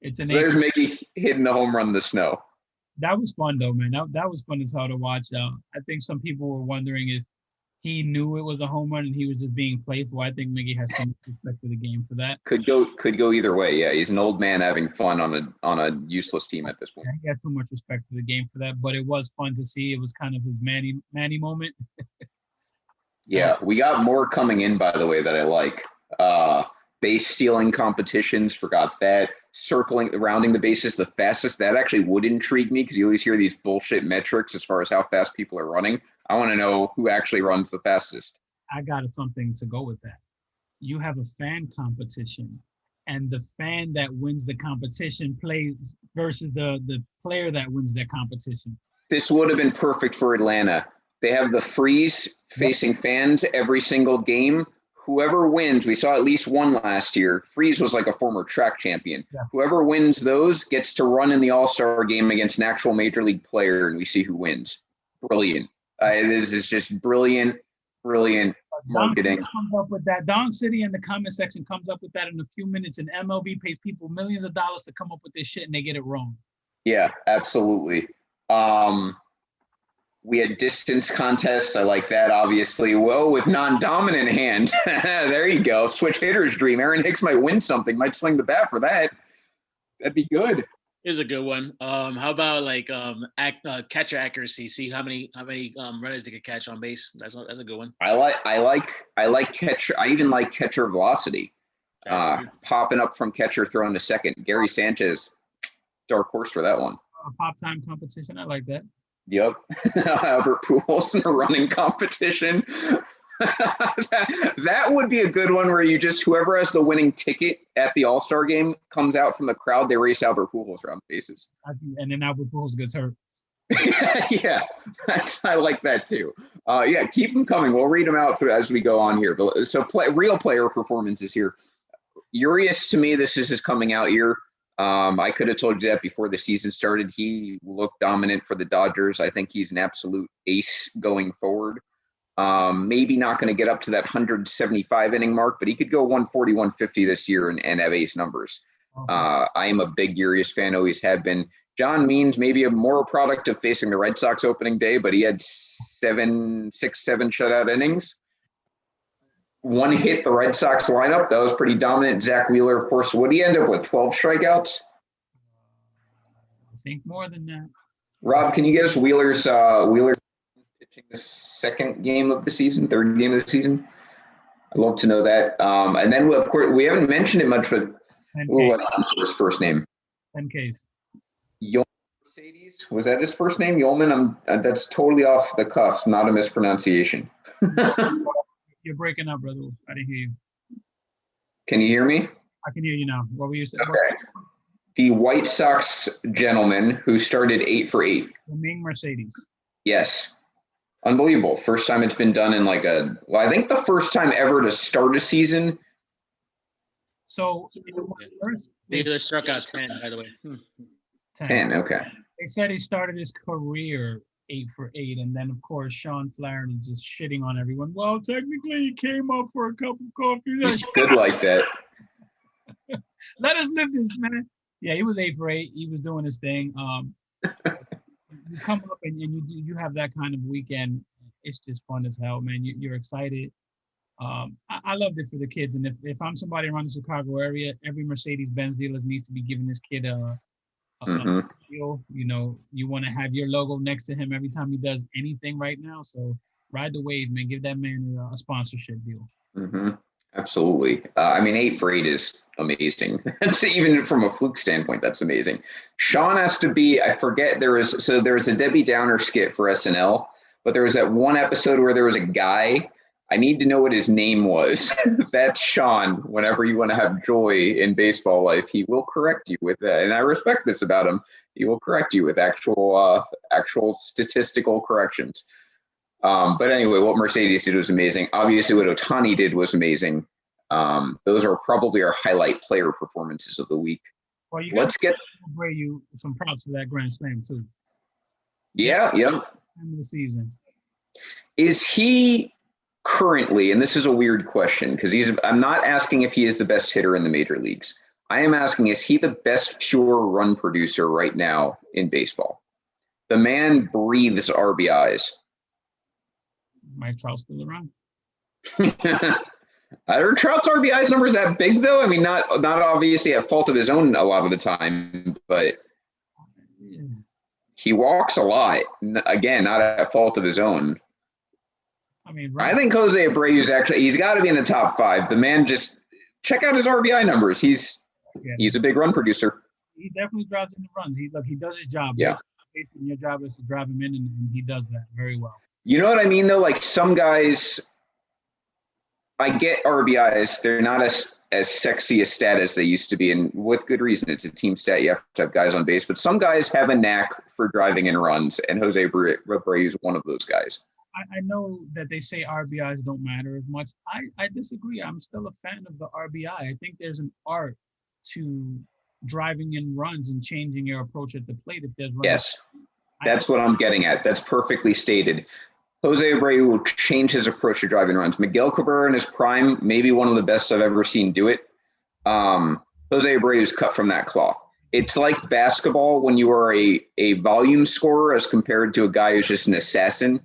S3: There's Mickey hitting the home run in the snow.
S2: That was fun, though, man. That was fun as hell to watch. I think some people were wondering if he knew it was a home run and he was just being playful. I think Mickey has some respect for the game for that.
S3: Could go either way. Yeah, he's an old man having fun on a useless team at this point.
S2: Yeah, he had too much respect for the game for that, but it was fun to see. It was kind of his Manny moment.
S3: Yeah, we got more coming in, by the way, that I like. Base stealing competitions, forgot that. Rounding the bases the fastest, that actually would intrigue me because you always hear these bullshit metrics as far as how fast people are running. I want to know who actually runs the fastest.
S2: I got something to go with that. You have a fan competition, and the fan that wins the competition plays versus the player that wins that competition.
S3: This would have been perfect for Atlanta. They have the freeze facing fans every single game. Whoever wins, we saw at least one last year. Freeze was like a former track champion. Yeah. Whoever wins those gets to run in the All-Star game against an actual major league player, and we see who wins. Brilliant. This is just brilliant marketing.
S2: Comes up with that. Dong City in the comment section comes up with that in a few minutes, and MLB pays people millions of dollars to come up with this shit, and they get it wrong.
S3: Yeah, absolutely. We had distance contests. I like that, obviously. Whoa, with non-dominant hand. There you go. Switch hitter's dream. Aaron Hicks might win something. Might swing the bat for that. That'd be good.
S1: Here's a good one. How about like catcher accuracy? See how many runners they could catch on base. That's a good one.
S3: I like catcher. I even like catcher velocity. Popping up from catcher, throwing to second. Gary Sanchez, dark horse for that one.
S2: Pop time competition. I like that.
S3: Yep. Albert Pujols in a running competition. that would be a good one where you just, whoever has the winning ticket at the All-Star game comes out from the crowd, they race Albert Pujols around the bases.
S2: And then Albert Pujols gets hurt.
S3: Yeah, I like that too. Yeah, keep them coming. We'll read them out as we go on here. But so real player performances here. Urias, to me, this is his coming out year. I could have told you that before the season started. He looked dominant for the Dodgers. I think he's an absolute ace going forward. Maybe not going to get up to that 175 inning mark, but he could go 140, 150 this year and have ace numbers. I am a big Urias fan, always have been. John Means maybe more a product of facing the Red Sox opening day, but he had 6, 7 shutout innings. One hit the Red Sox lineup. That was pretty dominant. Zach Wheeler, of course, what did he end up with, 12 strikeouts?
S2: I think more than that.
S3: Rob, can you get us Wheeler pitching the second game of the season, third game of the season? I'd love to know that. And then, of course, we haven't mentioned it much, but what was his first name?
S2: 10Ks.
S3: Yolman Mercedes, was that his first name? Yolman, that's totally off the cusp, not a mispronunciation.
S2: You're breaking up, brother. I didn't hear you.
S3: Can you hear me?
S2: I can hear you now. What were you saying?
S3: Okay. The White Sox gentleman who started 8 for 8.
S2: Ming Mercedes.
S3: Yes. Unbelievable. First time it's been done in I think the first time ever to start a season.
S2: So
S1: they struck out 10, by the way.
S3: 10, okay.
S2: They said he started his career 8 for 8, and then of course Sean Flaherty just shitting on everyone. Well, technically he came up for a cup of coffee.
S3: He's good like that.
S2: Let us live this, man. Yeah, he was 8 for 8. He was doing his thing. You come up and you have that kind of weekend. It's just fun as hell, man. You're excited. I loved it for the kids. And if I'm somebody around the Chicago area, every Mercedes-Benz dealer needs to be giving this kid a deal. You know, you want to have your logo next to him every time he does anything right now. So ride the wave, man. Give that man a sponsorship deal.
S3: Mm-hmm. Absolutely. 8 for 8 is amazing. That's even from a fluke standpoint, that's amazing. Sean has to be, I forget, there was a Debbie Downer skit for SNL, but there was that one episode where there was a guy, I need to know what his name was. That's Sean. Whenever you want to have joy in baseball life, he will correct you with that. And I respect this about him. He will correct you with actual statistical corrections. But anyway, what Mercedes did was amazing. Obviously, what Ohtani did was amazing. Those are probably our highlight player performances of the week.
S2: Well,
S3: let's get
S2: you some props for that grand slam too.
S3: Yeah.
S2: End of the season.
S3: Is he currently, and this is a weird question because I'm not asking if he is the best hitter in the major leagues. I am asking, is he the best pure run producer right now in baseball? The man breathes RBIs.
S2: Mike Trout still around?
S3: Are Trout's RBIs numbers that big though? I mean, not obviously at fault of his own a lot of the time, but he walks a lot. Again, not at fault of his own. I think Jose Abreu's he's got to be in the top 5. The man, just check out his RBI numbers. He's a big run producer.
S2: He definitely drives in the runs. He does his job.
S3: Yeah.
S2: Basically, your job is to drive him in, and he does that very well.
S3: You know what I mean, though? Like some guys, I get RBIs. They're not as sexy a stat as they used to be, and with good reason. It's a team stat. You have to have guys on base. But some guys have a knack for driving in runs, and Jose Abreu is one of those guys.
S2: I know that they say RBIs don't matter as much. I disagree. I'm still a fan of the RBI. I think there's an art to driving in runs and changing your approach at the plate if there's runs.
S3: Yes, that's what I'm getting at. That's perfectly stated. Jose Abreu will change his approach to driving runs. Miguel Cabrera in his prime, maybe one of the best I've ever seen do it. Jose Abreu is cut from that cloth. It's like basketball when you are a volume scorer as compared to a guy who's just an assassin.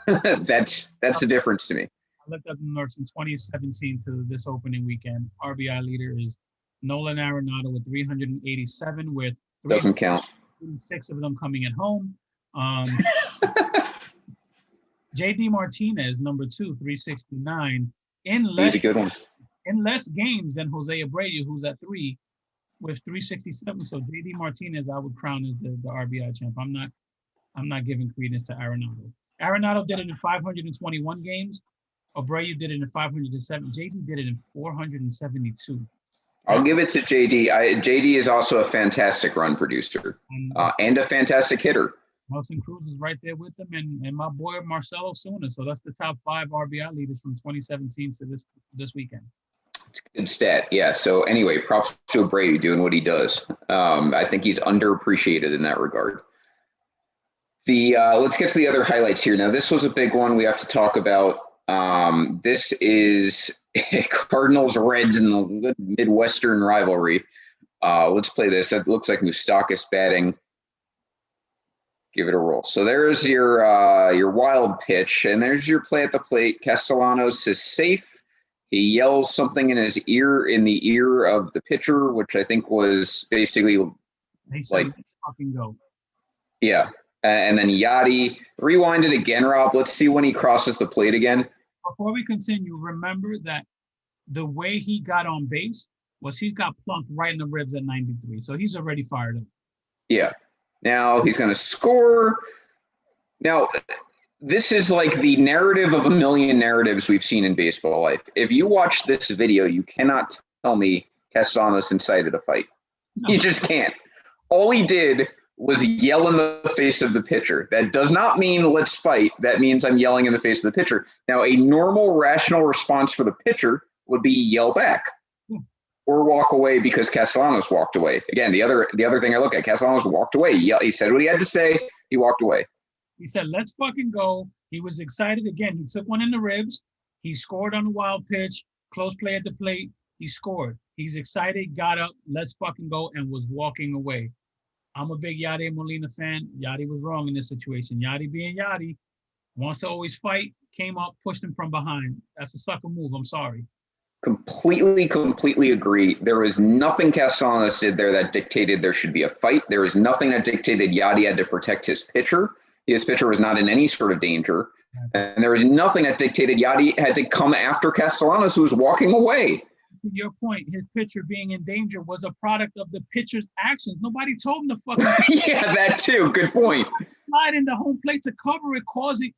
S3: That's the difference to me.
S2: I looked up the numbers from 2017 to this opening weekend. RBI leader is Nolan Arenado with 387, with
S3: Doesn't count.
S2: 306 of them coming at home. JD Martinez, number 2, 369,
S3: He's a good one.
S2: in less games than Jose Abreu, who's at 3 with 367. So JD Martinez, I would crown as the RBI champ. I'm not giving credence to Arenado. Arenado did it in 521 games. Abreu did it in 507. JD did it in 472.
S3: I'll give it to JD. JD is also a fantastic run producer and a fantastic hitter.
S2: Nelson Cruz is right there with them, and my boy Marcelo Zuna. So that's the top 5 RBI leaders from 2017 to this weekend.
S3: It's a good stat. Yeah. So anyway, props to Abreu doing what he does. I think he's underappreciated in that regard. Let's get to the other highlights here. Now, this was a big one we have to talk about. This is Cardinals Reds in the Midwestern rivalry. Let's play this. That looks like Moustakas batting. Give it a roll. So there's your wild pitch, and there's your play at the plate. Castellanos is safe. He yells something in the ear of the pitcher, which I think was basically like
S2: fucking go.
S3: Yeah. And then Yadi, rewind it again, Rob. Let's see when he crosses the plate again.
S2: Before we continue, remember that the way he got on base was he got plunked right in the ribs at 93. So he's already fired up.
S3: Yeah. Now he's going to score. Now, this is like the narrative of a million narratives we've seen in baseball life. If you watch this video, you cannot tell me Castellanos incited a fight. No. You just can't. All he did was yell in the face of the pitcher. That does not mean let's fight. That means I'm yelling in the face of the pitcher. Now, a normal, rational response for the pitcher would be yell back or walk away because Castellanos walked away. Again, the other thing I look at, Castellanos walked away. He said what he had to say. He walked away.
S2: He said, let's fucking go. He was excited again. He took one in the ribs. He scored on the wild pitch, close play at the plate. He scored. He's excited, got up, let's fucking go, and was walking away. I'm a big Yadi Molina fan. Yadi was wrong in this situation. Yadi being Yadi, wants to always fight, came up, pushed him from behind. That's a sucker move. I'm sorry.
S3: Completely agree. There was nothing Castellanos did there that dictated there should be a fight. There was nothing that dictated Yadi had to protect his pitcher. His pitcher was not in any sort of danger. And there was nothing that dictated Yadi had to come after Castellanos, who was walking away.
S2: To your point, his pitcher being in danger was a product of the pitcher's actions. Nobody told him to fucking
S3: yeah, that too. Good point.
S2: Slide into home plate to cover it, causing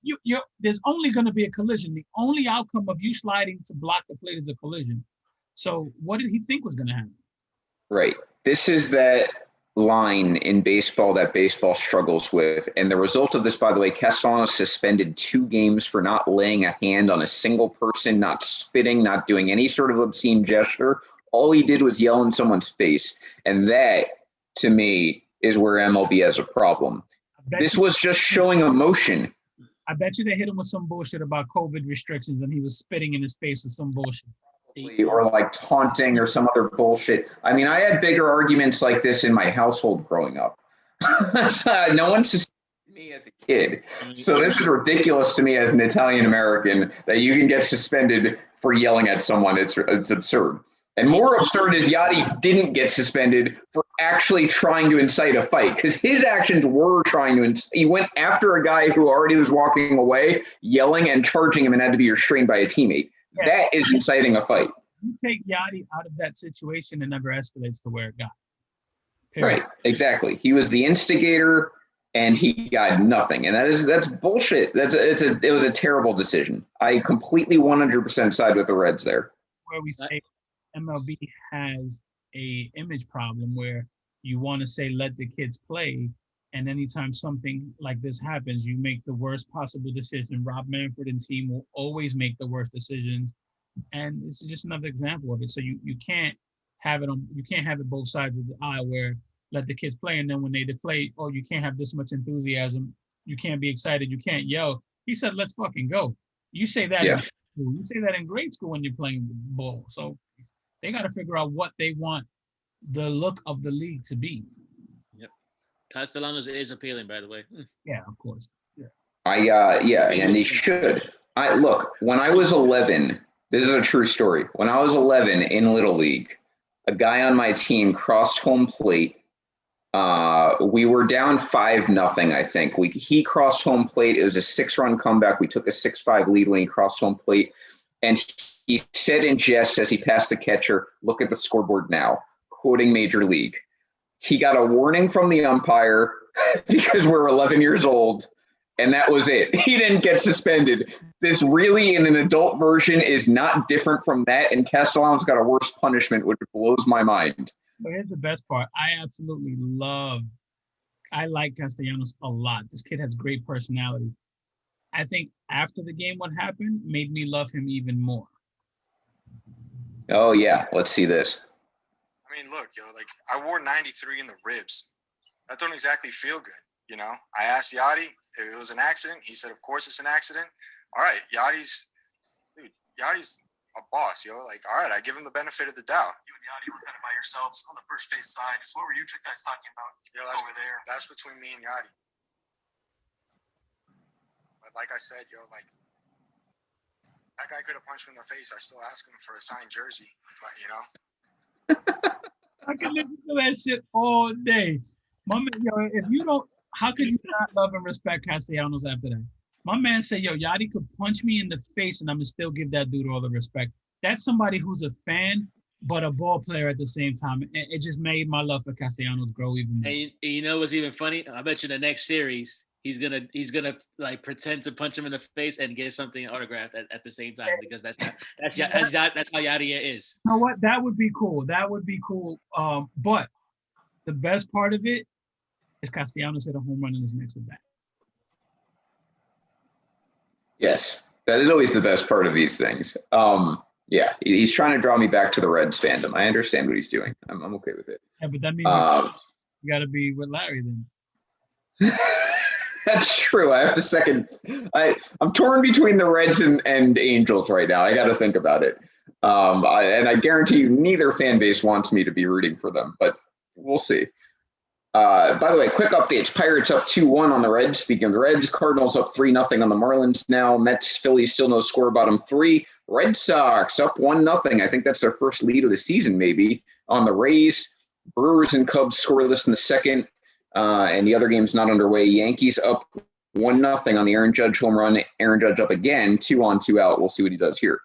S2: there's only going to be a collision. The only outcome of you sliding to block the plate is a collision. So what did he think was going to happen?
S3: Right. This is that line in baseball that baseball struggles with. And the result of this, by the way, Castellanos suspended 2 games for not laying a hand on a single person, not spitting, not doing any sort of obscene gesture. All he did was yell in someone's face. And that, to me, is where MLB has a problem. This was just showing emotion.
S2: I bet you they hit him with some bullshit about COVID restrictions and he was spitting in his face with some bullshit.
S3: Or like taunting or some other bullshit. I mean, I had bigger arguments like this in my household growing up. No one suspected me as a kid. So this is ridiculous to me as an Italian American that you can get suspended for yelling at someone. It's absurd. And more absurd is Yadi didn't get suspended for actually trying to incite a fight, because his actions were trying to he went after a guy who already was walking away, yelling and charging him and had to be restrained by a teammate. Yeah. That is inciting a fight.
S2: You take Yadi out of that situation, it never escalates to where it got.
S3: Period. Right, exactly. He was the instigator, and he got nothing, and that's bullshit. It was a terrible decision. I completely 100% side with the Reds there.
S2: Where we say MLB has a image problem where you want to say let the kids play, and anytime something like this happens, you make the worst possible decision. Rob Manfred and team will always make the worst decisions. And this is just another example of it. So you can't have it both sides of the aisle where let the kids play, and then when they play, oh, you can't have this much enthusiasm, you can't be excited, you can't yell. He said, let's fucking go. You say that in school. You say that in grade school when you're playing ball. So they got to figure out what they want the look of the league to be.
S1: Yep. Castellanos is appealing, by the way.
S2: Yeah, of course. Yeah.
S3: And they should. Look, when I was 11, this is a true story. When I was 11 in Little League, a guy on my team crossed home plate. We were down 5-0, I think. He crossed home plate. It was a 6-run comeback. We took a 6-5 lead when he crossed home plate. And he said in jest as he passed the catcher, "Look at the scoreboard now," quoting Major League. He got a warning from the umpire because we're 11 years old, and that was it. He didn't get suspended. This really, in an adult version, is not different from that, and Castellanos got a worse punishment, which blows my mind.
S2: But here's the best part. I like Castellanos a lot. This kid has great personality. I think after the game, what happened made me love him even more.
S3: Oh, yeah. Let's see this.
S4: I mean, look, like I wore 93 in the ribs. That don't exactly feel good, I asked Yadi if it was an accident. He said, of course it's an accident. All right, Yadi's a boss, Like, all right, I give him the benefit of the doubt.
S5: You and Yadi were kind of by yourselves on the first base side. Just what were you guys talking about over there?
S4: That's between me and Yadi. But like I said, like that guy could have punched me in the face. I still ask him for a signed jersey, but
S2: I can listen to that shit all day. My man, if you don't, how could you not love and respect Castellanos after that? My man said, Yadi could punch me in the face and I'm going to still give that dude all the respect. That's somebody who's a fan, but a ball player at the same time. It just made my love for Castellanos grow even more.
S1: And you know what's even funny? I bet you the next series, he's gonna like pretend to punch him in the face and get something autographed at the same time, because that's how Yadier is.
S2: You know what? That would be cool. But the best part of it is Castellanos hit a home run in his next at bat.
S3: Yes, that is always the best part of these things. Yeah, he's trying to draw me back to the Reds fandom. I understand what he's doing. I'm okay with it.
S2: Yeah, but that means you got to be with Larry then.
S3: That's true. I have to second. I'm torn between the Reds and Angels right now. I got to think about it. And I guarantee you, neither fan base wants me to be rooting for them, but we'll see. By the way, quick updates. Pirates up 2-1 on the Reds. Speaking of the Reds, Cardinals up 3-0 on the Marlins now. Mets, Phillies still no score, bottom 3. Red Sox up 1-0. I think that's their first lead of the season, maybe, on the Rays. Brewers and Cubs scoreless in the second, and the other game's not underway. Yankees up 1-0 on the Aaron Judge home run. Aaron Judge up again, 2 on, 2 out. We'll see what he does here.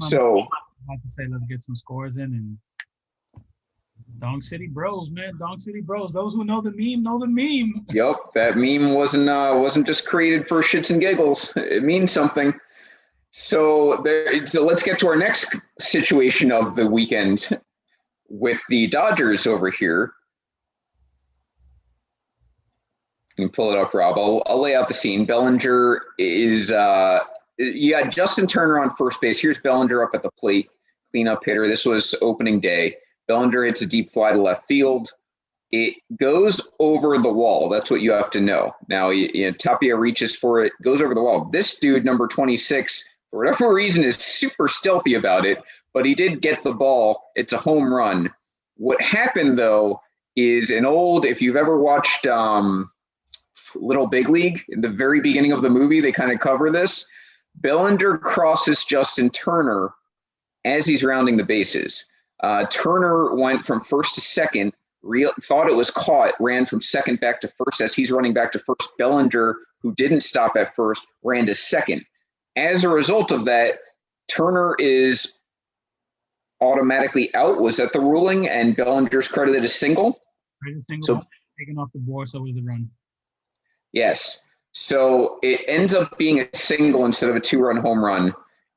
S3: So,
S2: I have to say, let's get some scores in. And Donk City Bros, man. Donk City Bros. Those who know the meme know the meme.
S3: Yep, that meme wasn't just created for shits and giggles. It means something. So let's get to our next situation of the weekend with the Dodgers over here. You can pull it up, Rob. I'll lay out the scene. Bellinger is you got Justin Turner on first base. Here's Bellinger up at the plate, cleanup hitter. This was opening day. Bellinger hits a deep fly to left field. It goes over the wall. That's what you have to know. Now, Tapia reaches for it, goes over the wall. This dude, number 26, for whatever reason, is super stealthy about it, but he did get the ball. It's a home run. What happened, though, is if you've ever watched Little Big League, in the very beginning of the movie, they kind of cover this. Bellinger crosses Justin Turner as he's rounding the bases. Turner went from first to second, thought it was caught, ran from second back to first. As he's running back to first, Bellinger, who didn't stop at first, ran to second. As a result of that, Turner is automatically out. Was that the ruling? And Bellinger's credited a single?
S2: So taken off the board, so was the run.
S3: Yes. So it ends up being a single instead of a 2-run home run.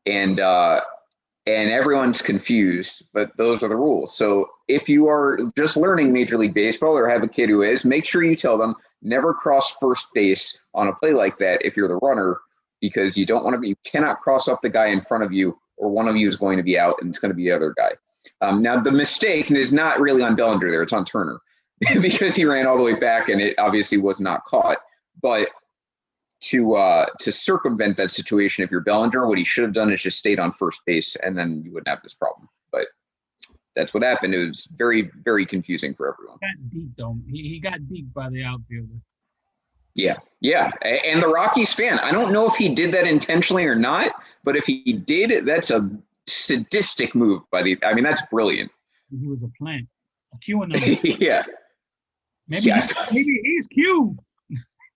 S3: And everyone's confused, but those are the rules. So if you are just learning Major League Baseball or have a kid who is, make sure you tell them never cross first base on a play like that if you're the runner, because you cannot cross up the guy in front of you, or one of you is going to be out and it's going to be the other guy. Now the mistake is not really on Bellinger there, it's on Turner because he ran all the way back and it obviously was not caught. But to circumvent that situation, if you're Bellinger, what he should have done is just stayed on first base, and then you wouldn't have this problem. But that's what happened. It was very, very confusing for everyone.
S2: He got deep, though. He got deep by the outfielder.
S3: Yeah. And the Rockies fan, I don't know if he did that intentionally or not, but if he did, that's a sadistic move that's brilliant.
S2: he was a plant, a QAnon.
S3: Yeah.
S2: Maybe
S3: Yeah.
S2: maybe he's Q.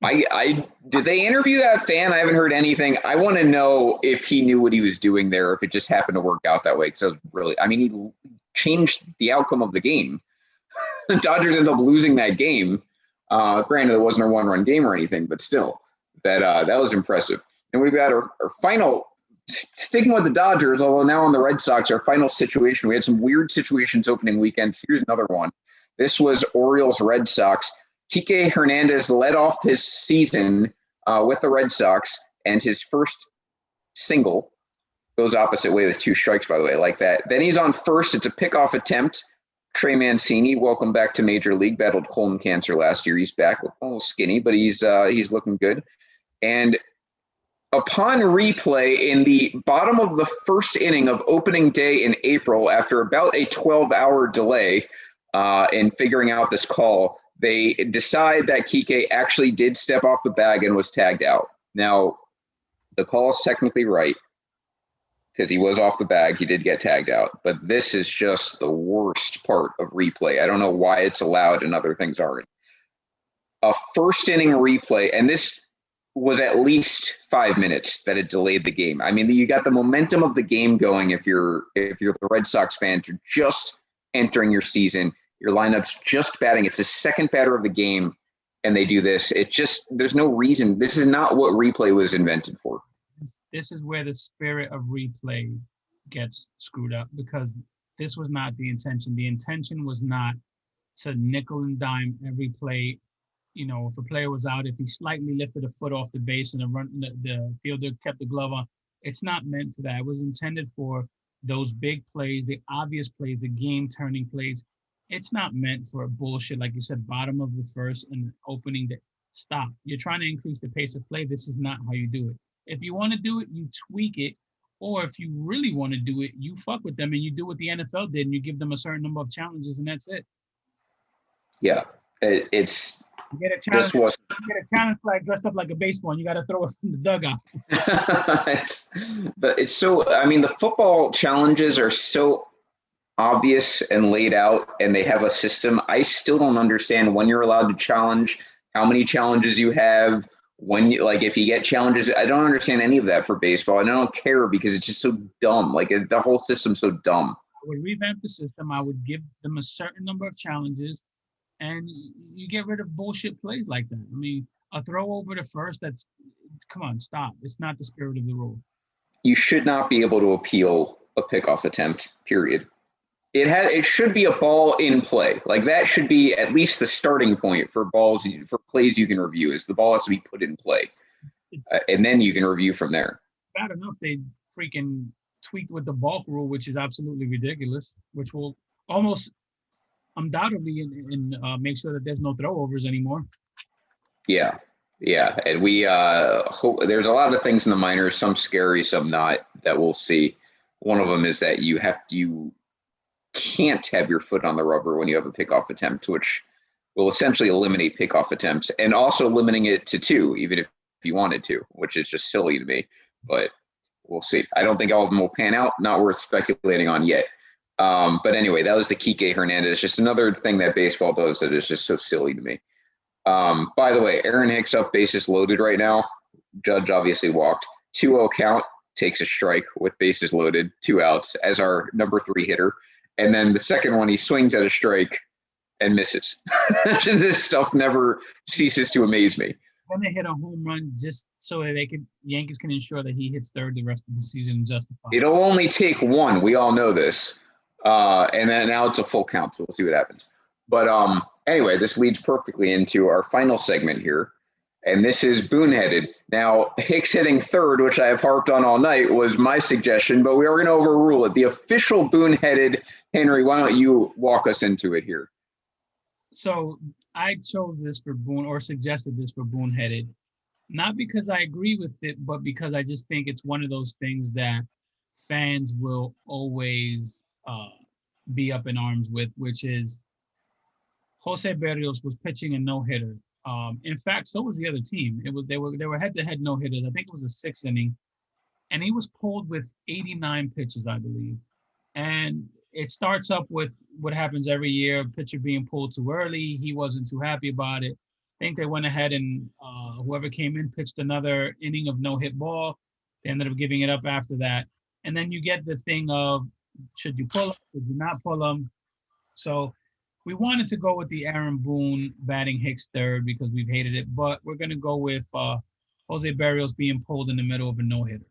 S3: I did they interview that fan? I haven't heard anything. I want to know if he knew what he was doing there, if it just happened to work out that way. Because I mean, he changed the outcome of the game. The Dodgers ended up losing that game. Granted, it wasn't a one-run game or anything, but still, that was impressive. And we've got our final, sticking with the Dodgers, although now on the Red Sox, our final situation. We had some weird situations opening weekends. Here's another one. This was Orioles-Red Sox. Kike Hernandez led off his season with the Red Sox, and his first single goes opposite way with 2 strikes, by the way, like that. Then he's on first. It's a pickoff attempt. Trey Mancini, welcome back to Major League. Battled colon cancer last year. He's back, a little skinny, but he's looking good. And upon replay in the bottom of the first inning of opening day in April, after about a 12-hour delay in figuring out this call, they decide that Kike actually did step off the bag and was tagged out. Now, the call is technically right because he was off the bag. He did get tagged out. But this is just the worst part of replay. I don't know why it's allowed and other things aren't. A first inning replay, and this was at least 5 minutes that it delayed the game. I mean, you got the momentum of the game going if you're the Red Sox fans. You're just entering your season. Your lineup's just batting. It's the second batter of the game, and they do this. There's no reason. This is not what replay was invented for.
S2: This is where the spirit of replay gets screwed up, because this was not the intention. The intention was not to nickel and dime every play. You know, if a player was out, if he slightly lifted a foot off the base and the fielder kept the glove on, it's not meant for that. It was intended for those big plays, the obvious plays, the game-turning plays. It's not meant for bullshit, like you said, bottom of the first and opening day. Stop. You're trying to increase the pace of play. This is not how you do it. If you want to do it, you tweak it. Or if you really want to do it, you fuck with them and you do what the NFL did and you give them a certain number of challenges and that's it.
S3: Yeah, it's
S2: you get a challenge flag dressed up like a baseball and you got to throw it from the dugout.
S3: it's so, I mean, the football challenges are so obvious and laid out, and they have a system. I still don't understand when you're allowed to challenge, how many challenges you have, when you, like, if you get challenges. I don't understand any of that for baseball, and I don't care because it's just so dumb. Like, the whole system's so dumb.
S2: I would revamp the system. I would give them a certain number of challenges, and you get rid of bullshit plays like that. I mean, a throw over to first, come on, stop. It's not the spirit of the rule.
S3: You should not be able to appeal a pickoff attempt, period. It should be a ball in play. Like, that should be at least the starting point for plays you can review, is the ball has to be put in play. And then you can review from there.
S2: Bad enough they freaking tweaked with the balk rule, which is absolutely ridiculous, which will almost undoubtedly make sure that there's no throwovers anymore.
S3: Yeah. And we hope there's a lot of things in the minors, some scary, some not, that we'll see. One of them is that you can't have your foot on the rubber when you have a pickoff attempt, which will essentially eliminate pickoff attempts, and also limiting it to 2, even if you wanted to, which is just silly to me, but we'll see. I don't think all of them will pan out. Not worth speculating on yet. But anyway, that was the Kike Hernandez. Just another thing that baseball does that is just so silly to me. By the way, Aaron Hicks up, bases loaded right now. Judge obviously walked. 2-0 count, takes a strike with bases loaded, 2 outs as our number 3 hitter. And then the second one, he swings at a strike and misses. This stuff never ceases to amaze me.
S2: Then they hit a home run just so that Yankees can ensure that he hits third the rest of the season and justify.
S3: It'll only take 1. We all know this. And then now it's a full count, so we'll see what happens. But anyway, this leads perfectly into our final segment here. And this is Boonheaded. Now, Hicks hitting third, which I have harped on all night, was my suggestion, but we are going to overrule it. The official Boonheaded. Henry, why don't you walk us into it here?
S2: So I chose this for Boone, or suggested this for Boonheaded, not because I agree with it, but because I just think it's one of those things that fans will always be up in arms with, which is Jose Berrios was pitching a no-hitter. In fact, so was the other team. They were head-to-head no-hitters. I think it was the 6th inning, and he was pulled with 89 pitches, I believe. And it starts up with what happens every year, pitcher being pulled too early. He wasn't too happy about it. I think they went ahead and whoever came in pitched another inning of no-hit ball. They ended up giving it up after that. And then you get the thing of, should you pull him? Should you not pull him? So we wanted to go with the Aaron Boone batting Hicks third because we've hated it, but we're going to go with Jose Barrios being pulled in the middle of a no-hitter.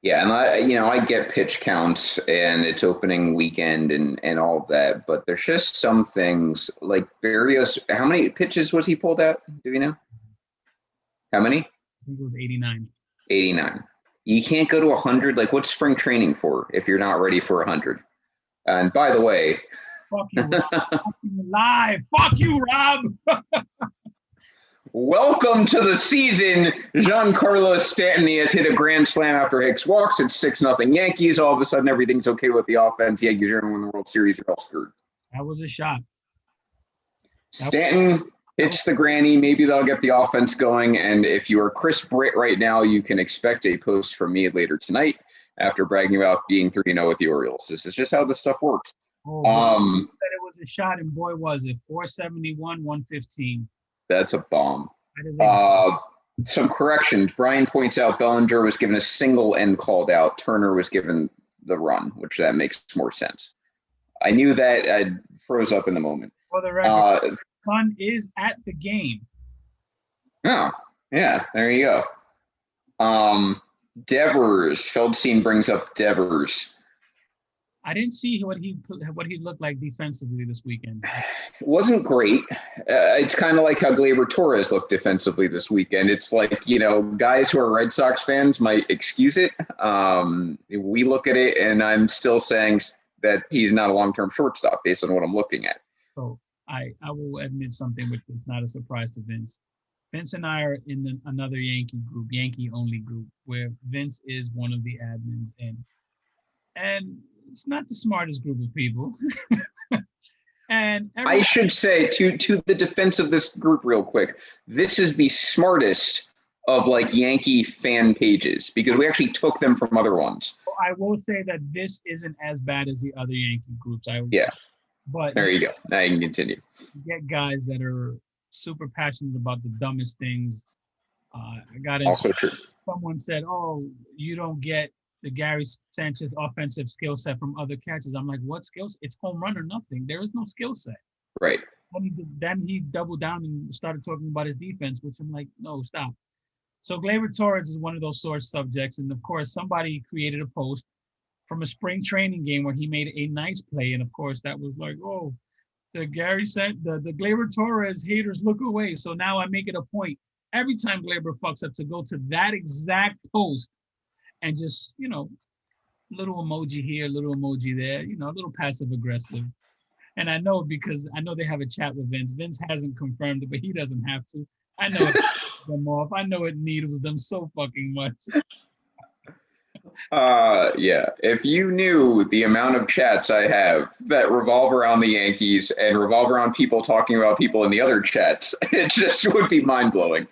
S3: Yeah, and I get pitch counts and it's opening weekend and all of that, but there's just some things like Barrios. How many pitches was he pulled at? Do we know? How many?
S2: I think it was 89.
S3: 89. You can't go to 100. Like, what's spring training for if you're not ready for 100? And by the way,
S2: fuck you, Rob. Live. Fuck you, Rob.
S3: Welcome to the season. Giancarlo Stanton has hit a grand slam after Hicks walks. It's 6-0 Yankees. All of a sudden, everything's okay with the offense. Yankees are going to win the World Series. You're all screwed.
S2: That was a shot.
S3: Stanton hits the granny. Maybe they'll get the offense going. And if you are Chris Britt right now, you can expect a post from me later tonight after bragging about being 3-0 with the Orioles. This is just how this stuff works.
S2: Oh, said it was a shot, and boy, was it. 471, 115.
S3: That's a bomb.
S2: That is
S3: Some corrections. Brian points out Bellinger was given a single and called out. Turner was given the run, which that makes more sense. I knew that. I froze up in the moment.
S2: For the record, son is at the game.
S3: Oh, yeah. There you go. Devers. Feldstein brings up Devers.
S2: I didn't see what he looked like defensively this weekend.
S3: It wasn't great. It's kind of like how Gleyber Torres looked defensively this weekend. It's like, guys who are Red Sox fans might excuse it. We look at it, and I'm still saying that he's not a long-term shortstop based on what I'm looking at.
S2: So I will admit something which is not a surprise to Vince. Vince and I are in another Yankee group, Yankee-only group, where Vince is one of the admins, and it's not the smartest group of people. And
S3: I should say to the defense of this group real quick, this is the smartest of like Yankee fan pages because we actually took them from other ones.
S2: I will say that this isn't as bad as the other Yankee groups. But
S3: there you go. Now you can continue.
S2: You get guys that are super passionate about the dumbest things. I got
S3: also true.
S2: Someone said, "Oh, you don't get the Gary Sanchez offensive skill set from other catchers." I'm like, what skills? It's home run or nothing. There is no skill set.
S3: Right.
S2: Then he doubled down and started talking about his defense, which I'm like, no, stop. So Gleyber Torres is one of those sore subjects. And of course, somebody created a post from a spring training game where he made a nice play. And of course, that was like, oh, the Gleyber Torres haters look away. So now I make it a point every time Gleyber fucks up to go to that exact post and just, little emoji here, little emoji there, a little passive aggressive. And I know because I know they have a chat with Vince. Vince hasn't confirmed it, but he doesn't have to. I know it pisses them off. I know it needles them so fucking much.
S3: Yeah. If you knew the amount of chats I have that revolve around the Yankees and revolve around people talking about people in the other chats, it just would be mind-blowing.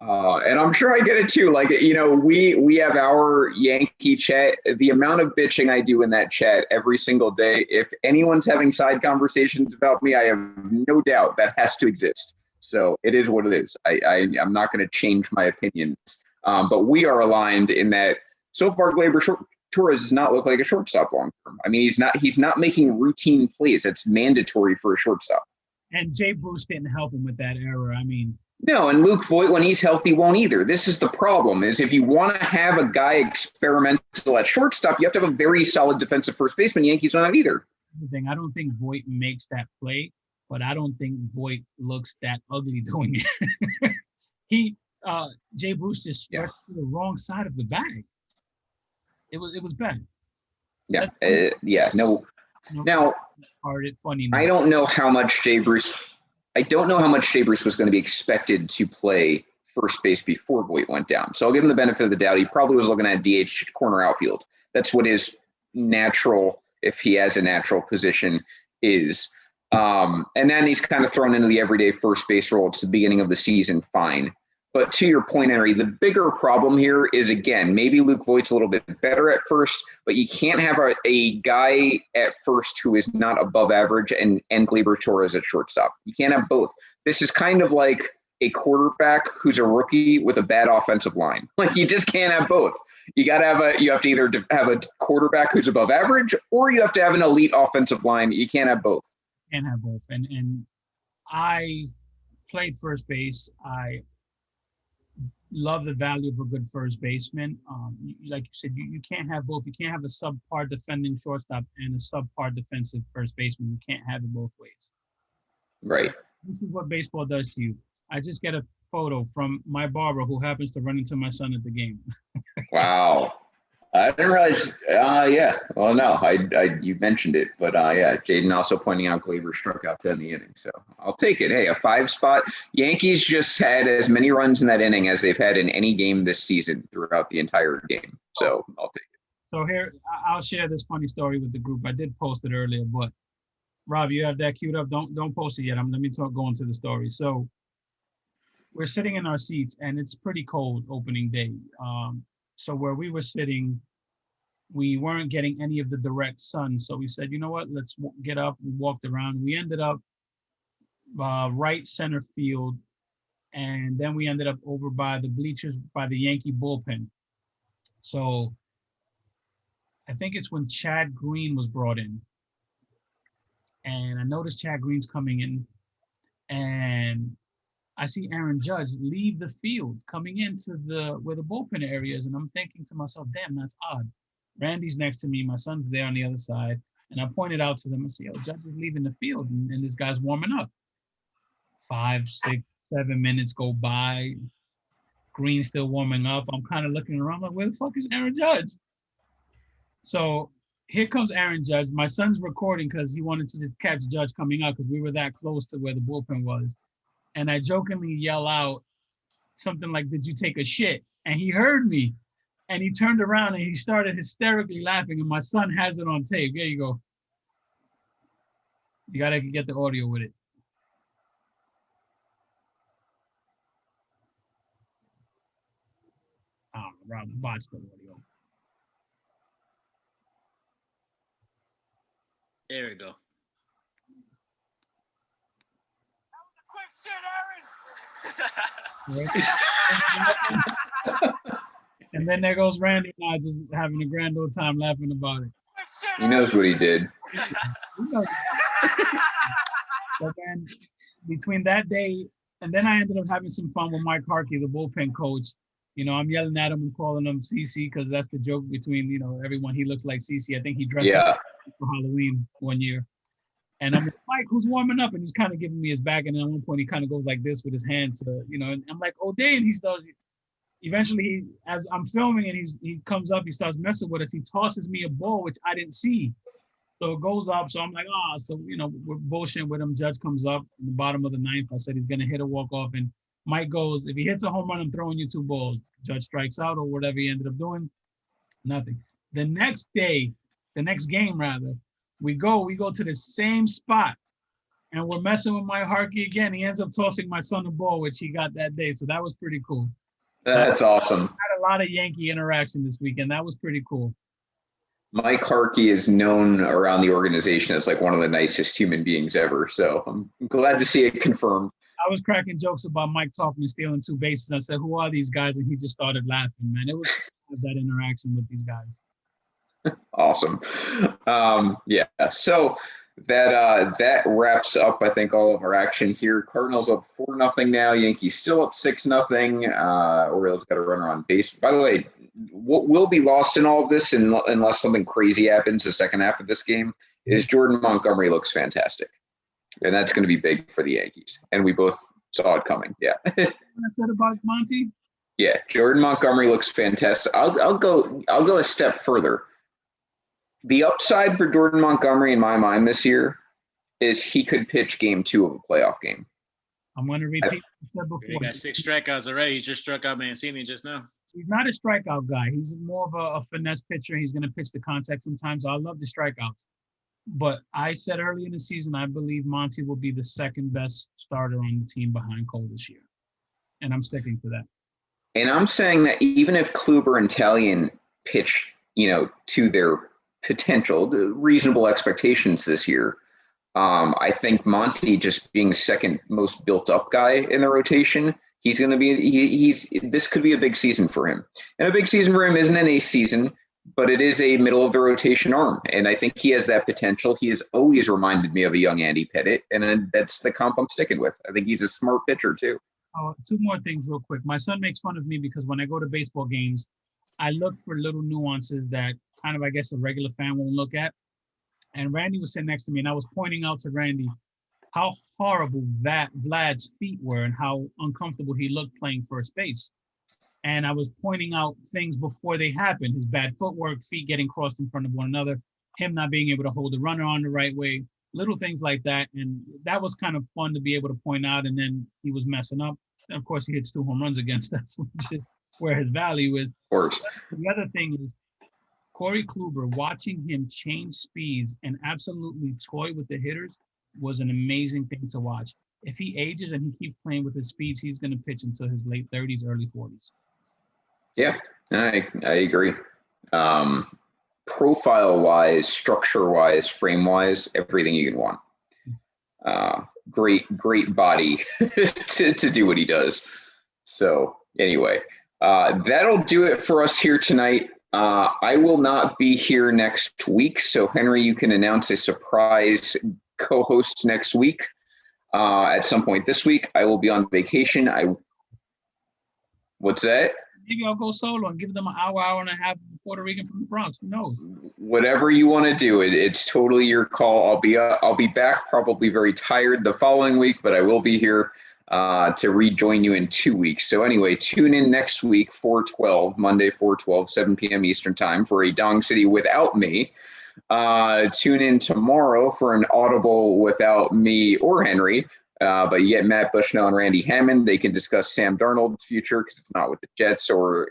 S3: And I'm sure I get it too. Like, we have our Yankee chat. The amount of bitching I do in that chat every single day, if anyone's having side conversations about me, I have no doubt that has to exist. So it is what it is. I'm not going to change my opinions. But we are aligned in that so far Gleyber Torres does not look like a shortstop long term. I mean, he's not making routine plays. That's mandatory for a shortstop.
S2: And Jay Bruce didn't help him with that error. I mean,
S3: no, and Luke Voigt, when he's healthy, won't either. This is the problem, is if you want to have a guy experimental at shortstop, you have to have a very solid defensive first baseman. Yankees don't have either.
S2: I don't think Voigt makes that play, but I don't think Voigt looks that ugly doing it. Jay Bruce just stretched to the wrong side of the bag. It was bad.
S3: Yeah. No. Now,
S2: funny.
S3: I don't know how much Jay Bruce was going to be expected to play first base before Voigt went down. So I'll give him the benefit of the doubt. He probably was looking at DH corner outfield. That's what his natural, if he has a natural position, is. And then he's kind of thrown into the everyday first base role. It's the beginning of the season, fine. But to your point, Henry, the bigger problem here is, again, maybe Luke Voigt's a little bit better at first, but you can't have a guy at first who is not above average and Gleyber Torres at shortstop. You can't have both. This is kind of like a quarterback who's a rookie with a bad offensive line. Like, you just can't have both. You have to either have a quarterback who's above average, or you have to have an elite offensive line. You can't have both.
S2: Can't have both. And I played first base. I love the value of a good first baseman. Like you said, you can't have both. You can't have a subpar defending shortstop and a subpar defensive first baseman. You can't have it both ways.
S3: Right.
S2: This is what baseball does to you. I just get a photo from my barber who happens to run into my son at the game.
S3: Wow. I didn't realize. Yeah. Well, no, you mentioned it, but yeah, Jaden also pointing out Gleyber struck out 10 in the inning. So I'll take it. Hey, a 5-spot. Yankees just had as many runs in that inning as they've had in any game this season throughout the entire game. So I'll take it.
S2: So here, I'll share this funny story with the group. I did post it earlier, but Rob, you have that queued up. Don't post it yet. Let me go into the story. So we're sitting in our seats, and it's pretty cold opening day. So where we were sitting, we weren't getting any of the direct sun. So we said, you know what, let's get up. We walked around. We ended up right center field. And then we ended up over by the bleachers by the Yankee bullpen. So I think it's when Chad Green was brought in. And I noticed Chad Green's coming in. And I see Aaron Judge leave the field coming into where the bullpen area is. And I'm thinking to myself, damn, that's odd. Randy's next to me. My son's there on the other side. And I pointed out to them and said, Judge is leaving the field and this guy's warming up. 5, 6, 7 minutes go by. Green's still warming up. I'm kind of looking around like, where the fuck is Aaron Judge? So here comes Aaron Judge. My son's recording because he wanted to catch Judge coming out because we were that close to where the bullpen was. And I jokingly yell out something like, did you take a shit? And he heard me. And he turned around and he started hysterically laughing. And my son has it on tape. There you go. You got to get the audio with it. Rob botched the audio.
S1: There we go.
S5: Quick shit, Aaron.
S2: And then there goes Randy and I just having a grand old time laughing about it.
S3: He knows what he did.
S2: But then between that day, and then I ended up having some fun with Mike Harkey, the bullpen coach. You know, I'm yelling at him and calling him CC because that's the joke between, you know, everyone. He looks like CC. I think he dressed up for Halloween one year. And I'm like, Mike, who's warming up? And he's kind of giving me his back. And then at one point, he kind of goes like this with his hand to, you know, and I'm like, oh, dang. He starts, eventually, as I'm filming and he comes up, he starts messing with us. He tosses me a ball, which I didn't see. So it goes up. So I'm like, so, you know, we're bullshitting with him. Judge comes up in the bottom of the ninth. I said he's going to hit a walk-off. And Mike goes, if he hits a home run, I'm throwing you 2 balls. Judge strikes out or whatever he ended up doing. Nothing. The next day, the next game rather, we go to the same spot. And we're messing with Mike Harkey again. He ends up tossing my son a ball, which he got that day. So that was pretty cool.
S3: That's awesome.
S2: Had a lot of Yankee interaction this weekend. That was pretty cool.
S3: Mike Harkey is known around the organization as like one of the nicest human beings ever. So I'm glad to see it confirmed.
S2: I was cracking jokes about Mike Tauchman stealing 2 bases. I said, who are these guys? And he just started laughing, man. It was that interaction with these guys.
S3: Awesome. Yeah. So that wraps up, I think, all of our action here. Cardinals up 4-0 now. Yankees still up 6-0. Orioles got a runner on base. By the way, what will be lost in all of this, unless something crazy happens the second half of this game, is Jordan Montgomery looks fantastic. And that's going to be big for the Yankees. And we both saw it coming. Yeah.
S2: What I said about Monty?
S3: Yeah, Jordan Montgomery looks fantastic. I'll go a step further. The upside for Jordan Montgomery in my mind this year is he could pitch game 2 of a playoff game.
S2: I'm going to repeat what I said before.
S1: He got 6 strikeouts already. He just struck out Mancini just now.
S2: He's not a strikeout guy. He's more of a finesse pitcher. He's going to pitch the contact sometimes. So I love the strikeouts. But I said early in the season, I believe Monty will be the second best starter on the team behind Cole this year. and I'm sticking to that.
S3: And I'm saying that even if Kluber and Talion pitch, to their potential, the reasonable expectations this year, I think Monty, just being second most built up guy in the rotation, he's going to be, this could be a big season for him. And a big season for him isn't an ace season, but it is a middle of the rotation arm. And I think he has that potential. He has always reminded me of a young Andy Pettitte, and that's the comp I'm sticking with. I think he's a smart pitcher too.
S2: Oh, two more things real quick. My son makes fun of me because when I go to baseball games, I look for little nuances that kind of, I guess, a regular fan won't look at. And Randy was sitting next to me, and I was pointing out to Randy how horrible Vlad's feet were and how uncomfortable he looked playing first base. And I was pointing out things before they happened: his bad footwork, feet getting crossed in front of one another, him not being able to hold the runner on the right way, little things like that. And that was kind of fun to be able to point out. And then he was messing up. And of course, he hits 2 home runs against us, which is where his value is.
S3: Of course.
S2: The other thing is Corey Kluber, watching him change speeds and absolutely toy with the hitters was an amazing thing to watch. If he ages and he keeps playing with his speeds, he's going to pitch until his late 30s, early 40s.
S3: Yeah, I agree. Profile-wise, structure-wise, frame-wise, everything you can want. Great body to do what he does. So anyway, that'll do it for us here tonight. I will not be here next week, so Henry, you can announce a surprise co-host next week. At some point this week, I will be on vacation. What's that?
S2: Maybe I'll go solo and give them an hour and a half Puerto Rican from the Bronx. Who knows?
S3: Whatever you want to do, it's totally your call. I'll be back, probably very tired the following week, but I will be here to rejoin you in 2 weeks. So anyway, tune in next week, 4/12, Monday, 4/12, 7 p.m. Eastern time for a Dong City without me. Tune in tomorrow for an Audible without me or Henry. But you get Matt Bushnell and Randy Hammond. They can discuss Sam Darnold's future because it's not with the Jets or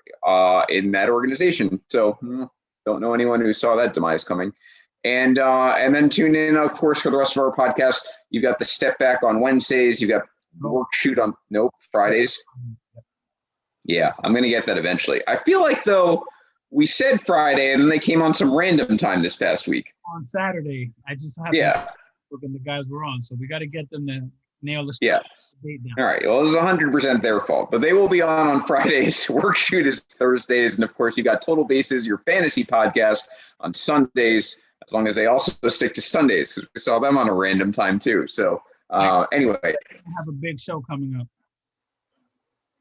S3: in that organization. So don't know anyone who saw that demise coming. And then tune in, of course, for the rest of our podcast. You've got the Step Back on Wednesdays. You've got Work Shoot on Fridays. Yeah, I'm going to get that eventually. I feel like, though, we said Friday and then they came on some random time this past week.
S2: On Saturday. I just have and the guys were on. So we got to get them to nail the date down.
S3: All right. Well, this is 100% their fault, but they will be on Fridays. Work Shoot is Thursdays. And of course, you got Total Bases, your fantasy podcast, on Sundays, as long as they also stick to Sundays. We saw them on a random time too. So anyway.
S2: I have a big show coming up.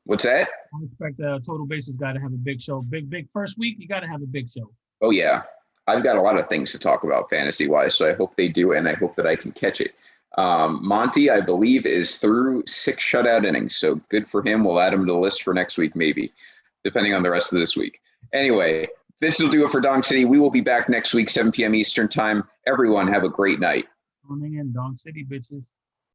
S3: What's that?
S2: I expect the Total Bases guy to have a big show. Big first week, you got to have a big show.
S3: Oh, yeah. I've got a lot of things to talk about fantasy-wise, so I hope they do, and I hope that I can catch it. Monty, I believe, is through 6 shutout innings, so good for him. We'll add him to the list for next week, maybe, depending on the rest of this week. Anyway, this will do it for Dong City. We will be back next week, 7 p.m. Eastern time. Everyone, have a great night.
S2: Coming in Dong City, bitches.